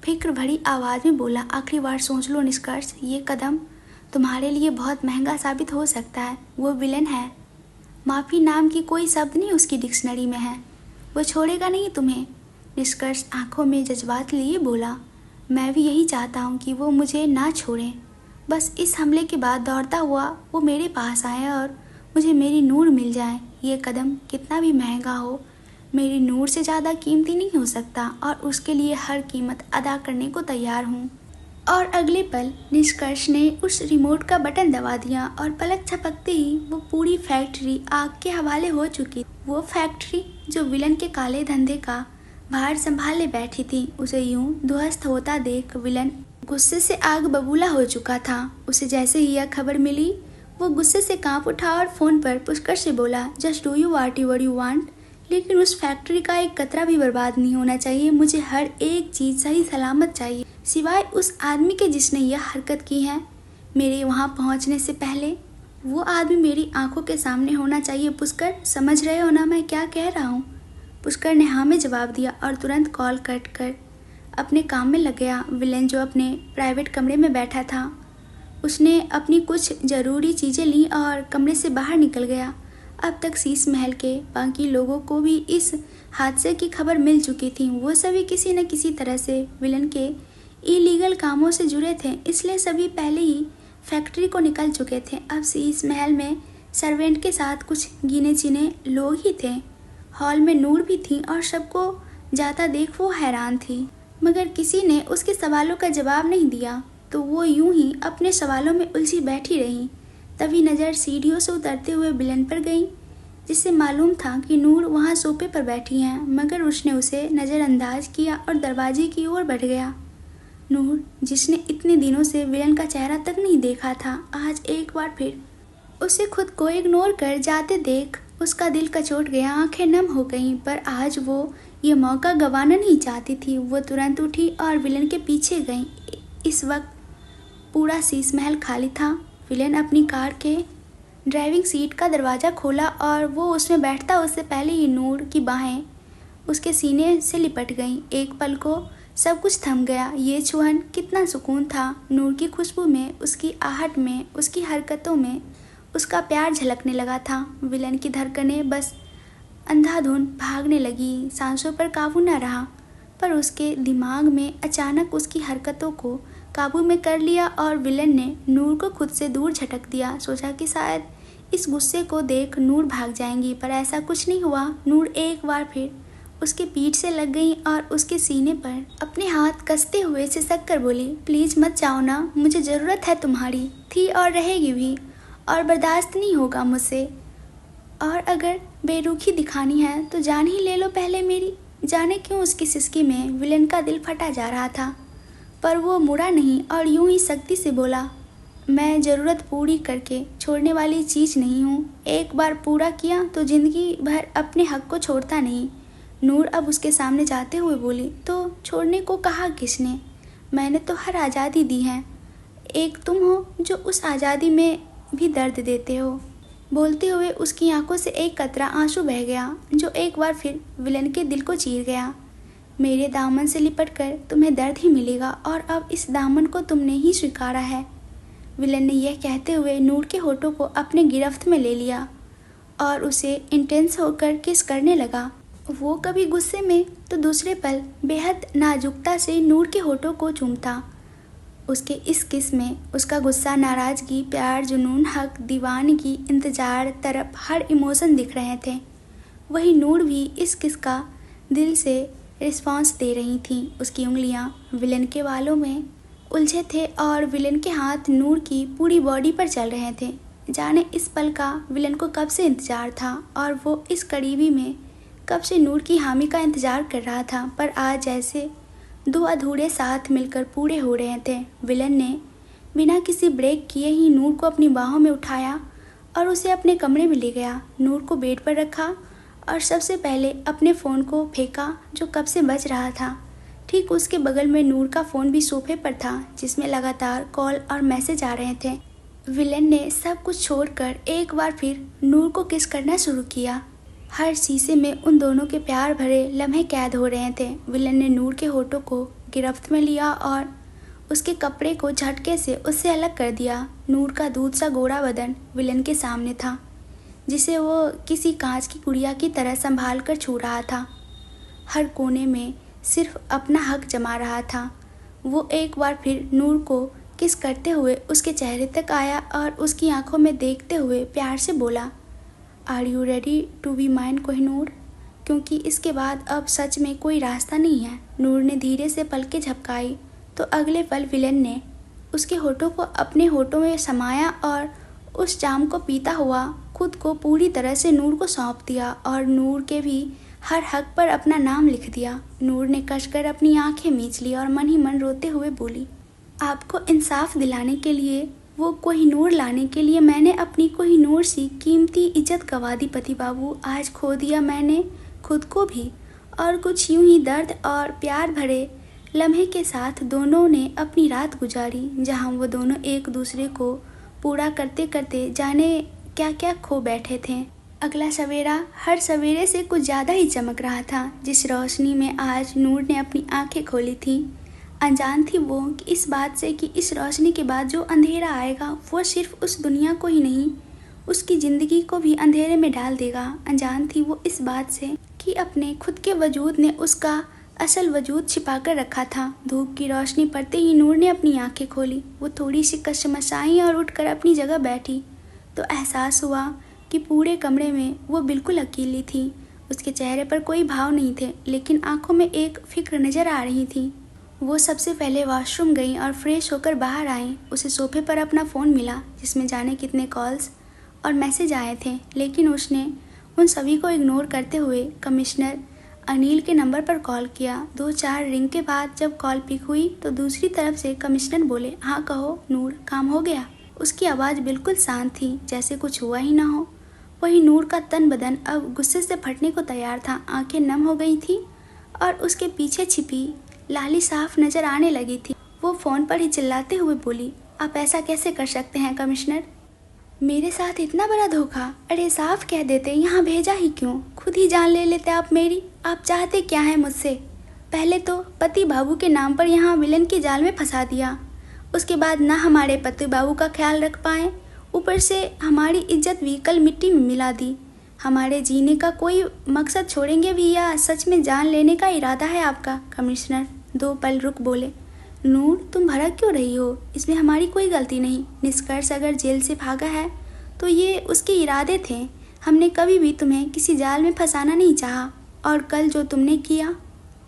फिक्र भरी आवाज़ में बोला, आखिरी बार सोच लो निष्कर्ष, ये कदम तुम्हारे लिए बहुत महंगा साबित हो सकता है। वो विलन है, माफ़ी नाम की कोई शब्द नहीं उसकी डिक्शनरी में है। वो छोड़ेगा नहीं तुम्हें। निष्कर्ष आंखों में जज्बात लिए बोला, मैं भी यही चाहता हूँ कि वो मुझे ना छोड़ें। बस इस हमले के बाद दौड़ता हुआ वो मेरे पास आए और मुझे मेरी नूर मिल जाए। ये कदम कितना भी महंगा हो, मेरी नूर से ज़्यादा कीमती नहीं हो सकता और उसके लिए हर कीमत अदा करने को तैयार हूँ। और अगले पल निष्कर्ष ने उस रिमोट का बटन दबा दिया और पलक झपकते ही वो पूरी फैक्ट्री आग के हवाले हो चुकी। वो फैक्ट्री जो विलन के काले धंधे का भार संभाले बैठी थी, उसे यूं ध्वस्त होता देख विलन गुस्से से आग बबूला हो चुका था। उसे जैसे ही यह खबर मिली वो गुस्से से कांप उठा और फ़ोन पर पुष्कर से बोला, just do you what you want. लेकिन उस फैक्ट्री का एक कतरा भी बर्बाद नहीं होना चाहिए। मुझे हर एक चीज़ सही सलामत चाहिए, सिवाय उस आदमी के जिसने यह हरकत की है मेरे वहाँ पहुँचने से पहले। वो आदमी मेरी आंखों के सामने होना चाहिए। पुष्कर, समझ रहे हो ना मैं क्या कह रहा हूँ? पुष्कर ने हाँ में जवाब दिया और तुरंत कॉल कट कर अपने काम में लग गया। विलेन जो अपने प्राइवेट कमरे में बैठा था, उसने अपनी कुछ ज़रूरी चीज़ें ली और कमरे से बाहर निकल गया। अब तक शीश महल के बाकी लोगों को भी इस हादसे की खबर मिल चुकी थी। वो सभी किसी न किसी तरह से विलन के इलीगल कामों से जुड़े थे, इसलिए सभी पहले ही फैक्ट्री को निकल चुके थे। अब शीश महल में सर्वेंट के साथ कुछ गिने चुने लोग ही थे। हॉल में नूर भी थी और सबको जाता देख वो हैरान थी, मगर किसी ने उसके सवालों का जवाब नहीं दिया, तो वो यूं ही अपने सवालों में उलझी बैठी रही। तभी नज़र सीढ़ियों से उतरते हुए विलन पर गई, जिससे मालूम था कि नूर वहाँ सोफे पर बैठी हैं, मगर उसने उसे नज़रअंदाज किया और दरवाजे की ओर बढ़ गया। नूर, जिसने इतने दिनों से विलन का चेहरा तक नहीं देखा था, आज एक बार फिर उसे खुद को इग्नोर कर जाते देख उसका दिल कचोट गया, आंखें नम हो गईं। पर आज वो ये मौका गंवाना नहीं चाहती थी। वो तुरंत उठी और विलन के पीछे गई। इस वक्त पूरा शीश महल खाली था। विलन अपनी कार के ड्राइविंग सीट का दरवाज़ा खोला और वो उसमें बैठता उससे पहले ही नूर की बाहें उसके सीने से लिपट गईं। एक पल को सब कुछ थम गया। ये छुहन कितना सुकून था। नूर की खुशबू में, उसकी आहट में, उसकी हरकतों में उसका प्यार झलकने लगा था। विलन की धड़कनें बस अंधाधुंध भागने लगी, सांसों पर काबू न रहा। पर उसके दिमाग में अचानक उसकी हरकतों को काबू में कर लिया और विलन ने नूर को खुद से दूर झटक दिया। सोचा कि शायद इस गुस्से को देख नूर भाग जाएंगी, पर ऐसा कुछ नहीं हुआ। नूर एक बार फिर उसके पीठ से लग गई और उसके सीने पर अपने हाथ कसते हुए सिसक कर बोली, प्लीज़ मत जाओ ना, मुझे ज़रूरत है तुम्हारी, थी और रहेगी भी, और बर्दाश्त नहीं होगा मुझसे। और अगर बेरुखी दिखानी है तो जान ही ले लो पहले मेरी। जाने क्यों उसकी सिसकी में विलन का दिल फटा जा रहा था, पर वो मुड़ा नहीं और यूं ही सख्ती से बोला, मैं ज़रूरत पूरी करके छोड़ने वाली चीज़ नहीं हूँ। एक बार पूरा किया तो ज़िंदगी भर अपने हक को छोड़ता नहीं। नूर अब उसके सामने जाते हुए बोली, तो छोड़ने को कहा किसने? मैंने तो हर आज़ादी दी है। एक तुम हो जो उस आज़ादी में भी दर्द देते हो। बोलते हुए उसकी आंखों से एक कतरा आंसू बह गया, जो एक बार फिर विलन के दिल को चीर गया। मेरे दामन से लिपट कर तुम्हें दर्द ही मिलेगा, और अब इस दामन को तुमने ही स्वीकारा है। विलन ने यह कहते हुए नूर के होठों को अपने गिरफ्त में ले लिया और उसे इंटेंस होकर किस करने लगा। वो कभी गुस्से में तो दूसरे पल बेहद नाजुकता से नूर के होठों को चूमता। उसके इस किस में उसका गुस्सा, नाराज़गी, प्यार, जुनून, हक, दीवानगी, इंतज़ार, तरफ हर इमोशन दिख रहे थे। वही नूर भी इस किस का दिल से रिस्पॉन्स दे रही थी। उसकी उंगलियां विलन के बालों में उलझे थे और विलन के हाथ नूर की पूरी बॉडी पर चल रहे थे। जाने इस पल का विलन को कब से इंतज़ार था और वो इस करीबी में कब से नूर की हामी का इंतज़ार कर रहा था। पर आज जैसे दो अधूरे साथ मिलकर पूरे हो रहे थे। विलन ने बिना किसी ब्रेक किए ही नूर को अपनी बाहों में उठाया और उसे अपने कमरे में ले गया। नूर को बेड पर रखा और सबसे पहले अपने फ़ोन को फेंका, जो कब से बज रहा था। ठीक उसके बगल में नूर का फ़ोन भी सोफे पर था, जिसमें लगातार कॉल और मैसेज आ रहे थे। विलन ने सब कुछ छोड़कर एक बार फिर नूर को किस करना शुरू किया। हर शीशे में उन दोनों के प्यार भरे लम्हे कैद हो रहे थे। विलन ने नूर के होठों को गिरफ्त में लिया और उसके कपड़े को झटके से उससे अलग कर दिया। नूर का दूध सा गोरा बदन विलन के सामने था, जिसे वो किसी कांच की गुड़िया की तरह संभाल कर छू रहा था। हर कोने में सिर्फ अपना हक जमा रहा था। वो एक बार फिर नूर को किस करते हुए उसके चेहरे तक आया और उसकी आंखों में देखते हुए प्यार से बोला, are you ready to be mine Kohinoor? क्योंकि इसके बाद अब सच में कोई रास्ता नहीं है। नूर ने धीरे से पलकें झपकाई तो अगले पल विलन ने उसके होठों को अपने होठों में समाया और उस जाम को पीता हुआ खुद को पूरी तरह से नूर को सौंप दिया और नूर के भी हर हक पर अपना नाम लिख दिया। नूर ने कसकर अपनी आंखें मींच ली और मन ही मन रोते हुए बोली, आपको इंसाफ दिलाने के लिए, वो कोहिनूर लाने के लिए मैंने अपनी कोहिनूर सी कीमती इज्जत गंवा दी पति बाबू। आज खो दिया मैंने खुद को भी। और कुछ यूं ही दर्द और प्यार भरे लम्हे के साथ दोनों ने अपनी रात गुजारी, जहां वो दोनों एक दूसरे को पूरा करते करते जाने क्या क्या खो बैठे थे। अगला सवेरा हर सवेरे से कुछ ज़्यादा ही चमक रहा था। जिस रोशनी में आज नूर ने अपनी आंखें खोली थी, अनजान थी वो कि इस बात से कि इस रोशनी के बाद जो अंधेरा आएगा वो सिर्फ उस दुनिया को ही नहीं, उसकी ज़िंदगी को भी अंधेरे में डाल देगा। अनजान थी वो इस बात से कि अपने खुद के वजूद ने उसका असल वजूद छिपा कर रखा था। धूप की रोशनी पड़ते ही नूर ने अपनी आंखें खोली। वो थोड़ी सी कशमशाई और उठकर अपनी जगह बैठी तो एहसास हुआ कि पूरे कमरे में वो बिल्कुल अकेली थी। उसके चेहरे पर कोई भाव नहीं थे, लेकिन आंखों में एक फिक्र नज़र आ रही थी। वो सबसे पहले वॉशरूम गई और फ्रेश होकर बाहर आई। उसे सोफे पर अपना फ़ोन मिला जिसमें जाने कितने कॉल्स और मैसेज आए थे, लेकिन उसने उन सभी को इग्नोर करते हुए कमिश्नर अनिल के नंबर पर कॉल किया। 2-4 रिंग के बाद जब कॉल पिक हुई तो दूसरी तरफ से कमिश्नर बोले, हाँ कहो नूर, काम हो गया। उसकी आवाज़ बिल्कुल शांत थी, जैसे कुछ हुआ ही ना हो। वही नूर का तन बदन अब गुस्से से फटने को तैयार था। आंखें नम हो गई थी और उसके पीछे छिपी लाली साफ नजर आने लगी थी। वो फ़ोन पर ही चिल्लाते हुए बोली, आप ऐसा कैसे कर सकते हैं कमिश्नर? मेरे साथ इतना बड़ा धोखा? अरे साफ कह देते, यहाँ भेजा ही क्यों? खुद ही जान ले लेते आप मेरी। आप चाहते क्या हैं मुझसे? पहले तो पति बाबू के नाम पर यहाँ विलन के जाल में फंसा दिया, उसके बाद ना हमारे पति बाबू का ख्याल रख पाए, ऊपर से हमारी इज्जत भी कल मिट्टी में मिला दी। हमारे जीने का कोई मकसद छोड़ेंगे भी या सच में जान लेने का इरादा है आपका? कमिश्नर 2 पल रुक बोले, नूर तुम भड़क क्यों रही हो? इसमें हमारी कोई गलती नहीं। निष्कर्ष अगर जेल से भागा है तो ये उसके इरादे थे। हमने कभी भी तुम्हें किसी जाल में फंसाना नहीं चाहा, और कल जो तुमने किया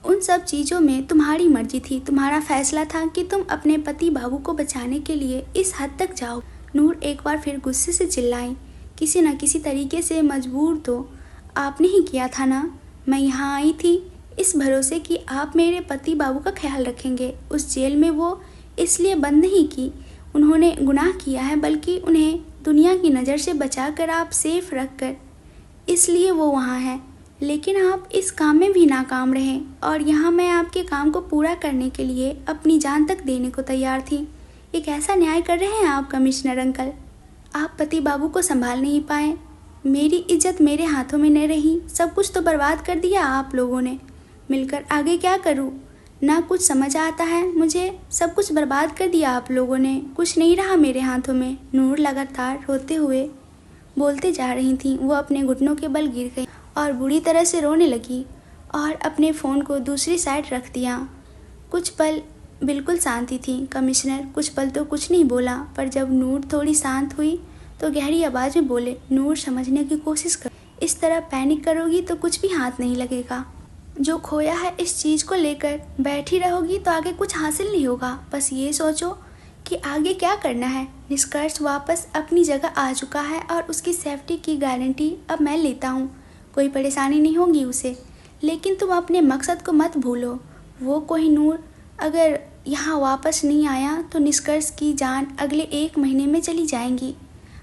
उन सब चीज़ों में तुम्हारी मर्जी थी। तुम्हारा फैसला था कि तुम अपने पति बाबू को बचाने के लिए इस हद तक जाओ। नूर एक बार फिर गुस्से से चिल्लाई, किसी न किसी तरीके से मजबूर तो आपने ही किया था ना। मैं यहाँ आई थी इस भरोसे कि आप मेरे पति बाबू का ख्याल रखेंगे। उस जेल में वो इसलिए बंद नहीं कि उन्होंने गुनाह किया है, बल्कि उन्हें दुनिया की नज़र से बचाकर आप सेफ रखकर, इसलिए वो वहाँ है। लेकिन आप इस काम में भी नाकाम रहे और यहाँ मैं आपके काम को पूरा करने के लिए अपनी जान तक देने को तैयार थी। ये कैसा न्याय कर रहे हैं आप कमिश्नर अंकल? आप पति बाबू को संभाल नहीं पाए, मेरी इज्जत मेरे हाथों में न रही, सब कुछ तो बर्बाद कर दिया आप लोगों ने मिलकर। आगे क्या करूं? ना कुछ समझ आता है मुझे, सब कुछ बर्बाद कर दिया आप लोगों ने, कुछ नहीं रहा मेरे हाथों में। नूर लगातार रोते हुए बोलते जा रही थी। वो अपने घुटनों के बल गिर गई और बुरी तरह से रोने लगी और अपने फ़ोन को दूसरी साइड रख दिया। कुछ पल बिल्कुल शांति थी। कमिश्नर कुछ पल तो कुछ नहीं बोला, पर जब नूर थोड़ी शांत हुई तो गहरी आवाज़ में बोले, नूर समझने की कोशिश कर, इस तरह पैनिक करोगी तो कुछ भी हाथ नहीं लगेगा। जो खोया है इस चीज़ को लेकर बैठी रहोगी तो आगे कुछ हासिल नहीं होगा। बस ये सोचो कि आगे क्या करना है। निष्कर्ष वापस अपनी जगह आ चुका है और उसकी सेफ्टी की गारंटी अब मैं लेता हूँ। कोई परेशानी नहीं होगी उसे, लेकिन तुम अपने मकसद को मत भूलो। वो कोहिनूर अगर यहाँ वापस नहीं आया तो निष्कर्ष की जान अगले 1 महीने में चली जाएंगी।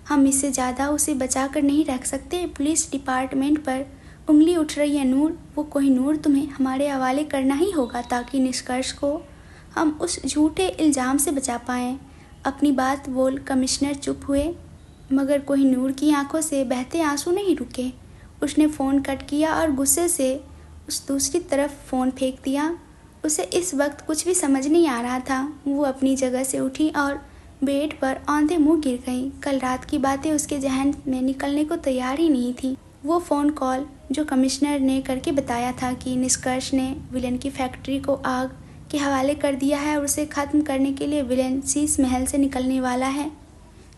हम इससे ज़्यादा उसे बचा कर नहीं रख सकते। पुलिस डिपार्टमेंट पर उंगली उठ रही है नूर। वो कोहिनूर तुम्हें हमारे हवाले करना ही होगा ताकि निष्कर्ष को हम उस झूठे इल्ज़ाम से बचा पाएँ। अपनी बात बोल कमिश्नर चुप हुए, मगर कोहिनूर की आंखों से बहते आंसू नहीं रुके। उसने फ़ोन कट किया और गुस्से से उस दूसरी तरफ फ़ोन फेंक दिया। उसे इस वक्त कुछ भी समझ नहीं आ रहा था। वो अपनी जगह से उठी और बेड पर औंधे मुंह गिर गई। कल रात की बातें उसके जहन में निकलने को तैयार ही नहीं थी। वो फ़ोन कॉल जो कमिश्नर ने करके बताया था कि निष्कर्ष ने विलन की फैक्ट्री को आग के हवाले कर दिया है और उसे ख़त्म करने के लिए विलन शीश महल से निकलने वाला है।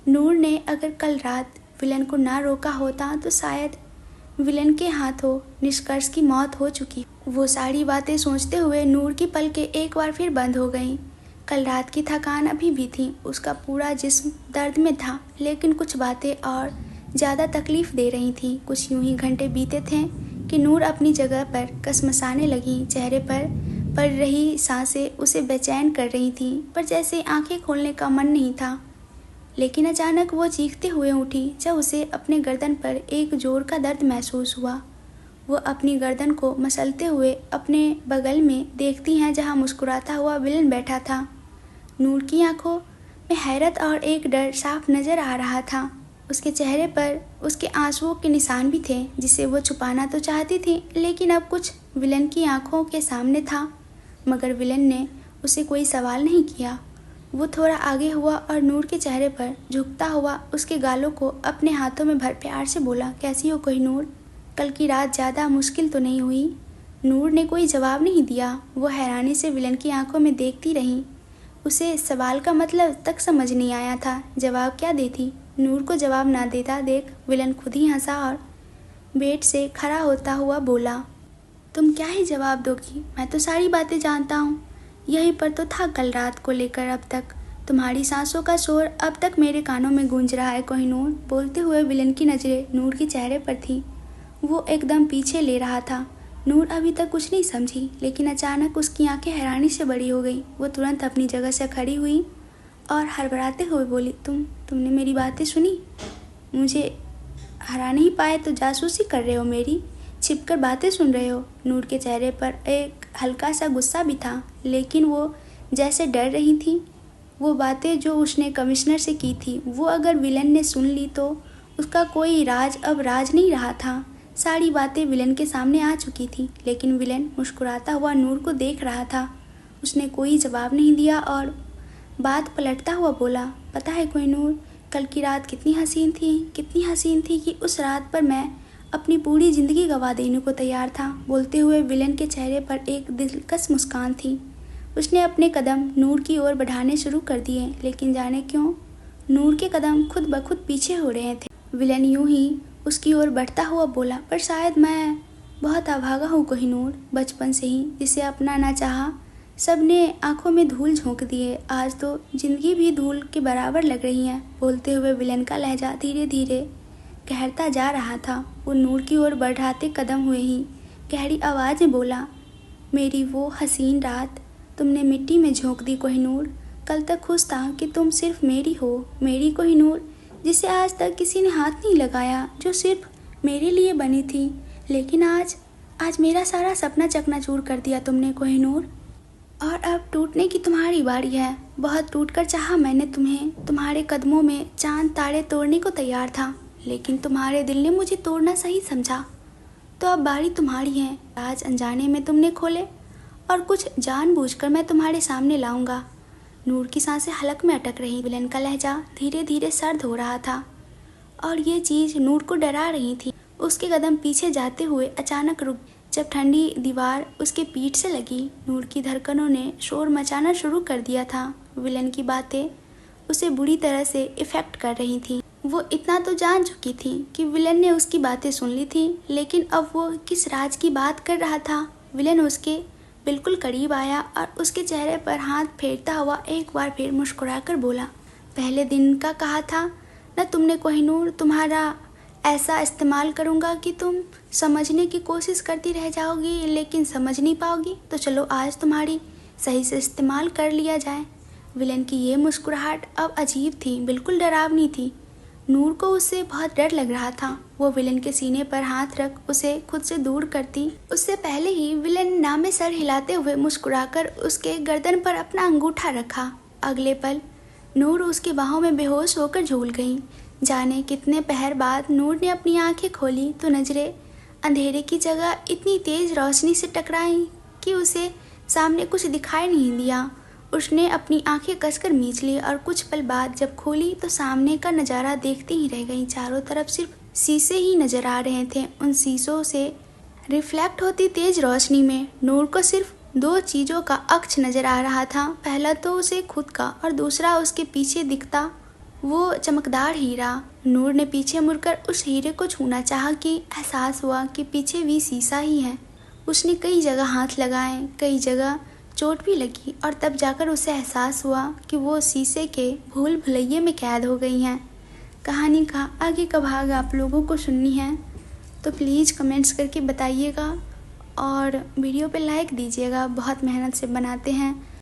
नूर ने अगर कल रात विलन को ना रोका होता तो शायद विलन के हाथों निष्कर्ष की मौत हो चुकी। वो सारी बातें सोचते हुए नूर की पलकें एक बार फिर बंद हो गईं। कल रात की थकान अभी भी थी, उसका पूरा जिस्म दर्द में था, लेकिन कुछ बातें और ज़्यादा तकलीफ़ दे रही थीं। कुछ यूं ही घंटे बीते थे कि नूर अपनी जगह पर कसमसाने लगी। चेहरे पर पड़ रही सांसें उसे बेचैन कर रही थीं, पर जैसे आंखें खोलने का मन नहीं था। लेकिन अचानक वो चीखते हुए उठी जब उसे अपने गर्दन पर एक जोर का दर्द महसूस हुआ। वो अपनी गर्दन को मसलते हुए अपने बगल में देखती हैं जहाँ मुस्कुराता हुआ विलन बैठा था। नूर की आंखों में हैरत और एक डर साफ नज़र आ रहा था। उसके चेहरे पर उसके आंसुओं के निशान भी थे जिसे वो छुपाना तो चाहती थी, लेकिन अब कुछ विलन की आंखों के सामने था। मगर विलन ने उसे कोई सवाल नहीं किया। वो थोड़ा आगे हुआ और नूर के चेहरे पर झुकता हुआ उसके गालों को अपने हाथों में भर प्यार से बोला, कैसी हो कोहिनूर? कल की रात ज़्यादा मुश्किल तो नहीं हुई? नूर ने कोई जवाब नहीं दिया। वो हैरानी से विलन की आंखों में देखती रही। उसे सवाल का मतलब तक समझ नहीं आया था। जवाब क्या देती? नूर को जवाब ना देता देख विलन खुद ही हंसा और बेड से खड़ा होता हुआ बोला, तुम क्या ही जवाब दोगी? मैं तो सारी बातें जानता हूँ। यहीं पर तो था कल रात को लेकर अब तक। तुम्हारी सांसों का शोर अब तक मेरे कानों में गूंज रहा है कोहिनूर। बोलते हुए विलन की नज़रें नूर के चेहरे पर थी। वो एकदम पीछे ले रहा था। नूर अभी तक कुछ नहीं समझी, लेकिन अचानक उसकी आंखें हैरानी से बड़ी हो गई। वो तुरंत अपनी जगह से खड़ी हुई और हड़बड़ाते हुए बोली, तुमने मेरी बातें सुनी? मुझे हरा नहीं पाए तो जासूसी कर रहे हो मेरी? छिपकर बातें सुन रहे हो? नूर के चेहरे पर एक हल्का सा गुस्सा भी था, लेकिन वो जैसे डर रही थी। वो बातें जो उसने कमिश्नर से की थी, वो अगर विलन ने सुन ली तो उसका कोई राज अब राज नहीं रहा था। सारी बातें विलन के सामने आ चुकी थी, लेकिन विलन मुस्कुराता हुआ नूर को देख रहा था। उसने कोई जवाब नहीं दिया और बात पलटता हुआ बोला, पता है कोहिनूर, कल की रात कितनी हसीन थी कि उस रात पर मैं अपनी पूरी ज़िंदगी गंवा देने को तैयार था। बोलते हुए विलन के चेहरे पर एक दिलकश मुस्कान थी। उसने अपने कदम नूर की ओर बढ़ाने शुरू कर दिए, लेकिन जाने क्यों नूर के कदम खुद ब खुद पीछे हो रहे थे। विलन यूं ही उसकी ओर बढ़ता हुआ बोला, पर शायद मैं बहुत अभागा हूँ कोहिनूर। बचपन से ही जिसे अपना ना चाहा, सबने आंखों में धूल झोंक दिए। आज तो जिंदगी भी धूल के बराबर लग रही है। बोलते हुए विलन का लहजा धीरे धीरे गहरता जा रहा था। वो नूर की ओर बढ़ाते कदम हुए ही गहरी आवाज़ में बोला, मेरी वो हसीन रात तुमने मिट्टी में झोंक दी कोहिनूर। कल तक खुश था कि तुम सिर्फ मेरी हो, मेरी कोहिनूर, जिसे आज तक किसी ने हाथ नहीं लगाया, जो सिर्फ मेरे लिए बनी थी। लेकिन आज मेरा सारा सपना चकनाचूर कर दिया तुमने कोहिनूर। और अब टूटने की तुम्हारी बारी है। बहुत टूट कर चाहा मैंने तुम्हें। तुम्हारे कदमों में चांद तारे तोड़ने को तैयार था, लेकिन तुम्हारे दिल ने मुझे तोड़ना सही समझा। तो अब बारी तुम्हारी है। आज अनजाने में तुमने खोले और कुछ जानबूझकर मैं तुम्हारे सामने लाऊंगा। नूर की सांसें हलक में अटक रही। विलन का लहजा धीरे धीरे सर्द हो रहा था और ये चीज़ नूर को डरा रही थी। उसके कदम पीछे जाते हुए अचानक रुक जब ठंडी दीवार उसके पीठ से लगी। नूर की धड़कनों ने शोर मचाना शुरू कर दिया था। विलन की बातें उसे बुरी तरह से इफ़ेक्ट कर रही थी। वो इतना तो जान चुकी थी कि विलन ने उसकी बातें सुन ली थी, लेकिन अब वो किस राज की बात कर रहा था। विलन उसके बिल्कुल करीब आया और उसके चेहरे पर हाथ फेरता हुआ एक बार फिर मुस्कुराकर बोला, पहले दिन का कहा था न तुमने कोहिनूर, तुम्हारा ऐसा इस्तेमाल करूँगा कि तुम समझने की कोशिश करती रह जाओगी, लेकिन समझ नहीं पाओगी। तो चलो आज तुम्हारी सही से इस्तेमाल कर लिया जाए। विलन की ये मुस्कुराहट अब अजीब थी, बिल्कुल डरावनी थी। नूर को उससे बहुत डर लग रहा था। वो विलन के सीने पर हाथ रख उसे खुद से दूर करती उससे पहले ही विलन नामे सर हिलाते हुए मुस्कुराकर उसके गर्दन पर अपना अंगूठा रखा। अगले पल नूर उसकी बाहों में बेहोश होकर झूल गई। जाने कितने पहर बाद नूर ने अपनी आंखें खोली तो नजरें अंधेरे की जगह इतनी तेज रोशनी से टकराई कि उसे सामने कुछ दिखाई नहीं दिया। उसने अपनी आंखें कसकर मींच ली और कुछ पल बाद जब खोली तो सामने का नज़ारा देखते ही रह गई। चारों तरफ सिर्फ शीशे ही नजर आ रहे थे। उन शीशों से रिफ्लेक्ट होती तेज रोशनी में नूर को सिर्फ दो चीज़ों का अक्ष नजर आ रहा था। पहला तो उसे खुद का और दूसरा उसके पीछे दिखता वो चमकदार हीरा। नूर ने पीछे मुड़कर उस हीरे को छूना चाहा कि एहसास हुआ कि पीछे भी शीशा ही है। उसने कई जगह हाथ लगाए, कई जगह चोट भी लगी और तब जाकर उसे एहसास हुआ कि वो शीशे के भूल भुलैये में कैद हो गई हैं। कहानी का आगे का भाग आप लोगों को सुननी है तो प्लीज़ कमेंट्स करके बताइएगा और वीडियो पे लाइक दीजिएगा। बहुत मेहनत से बनाते हैं।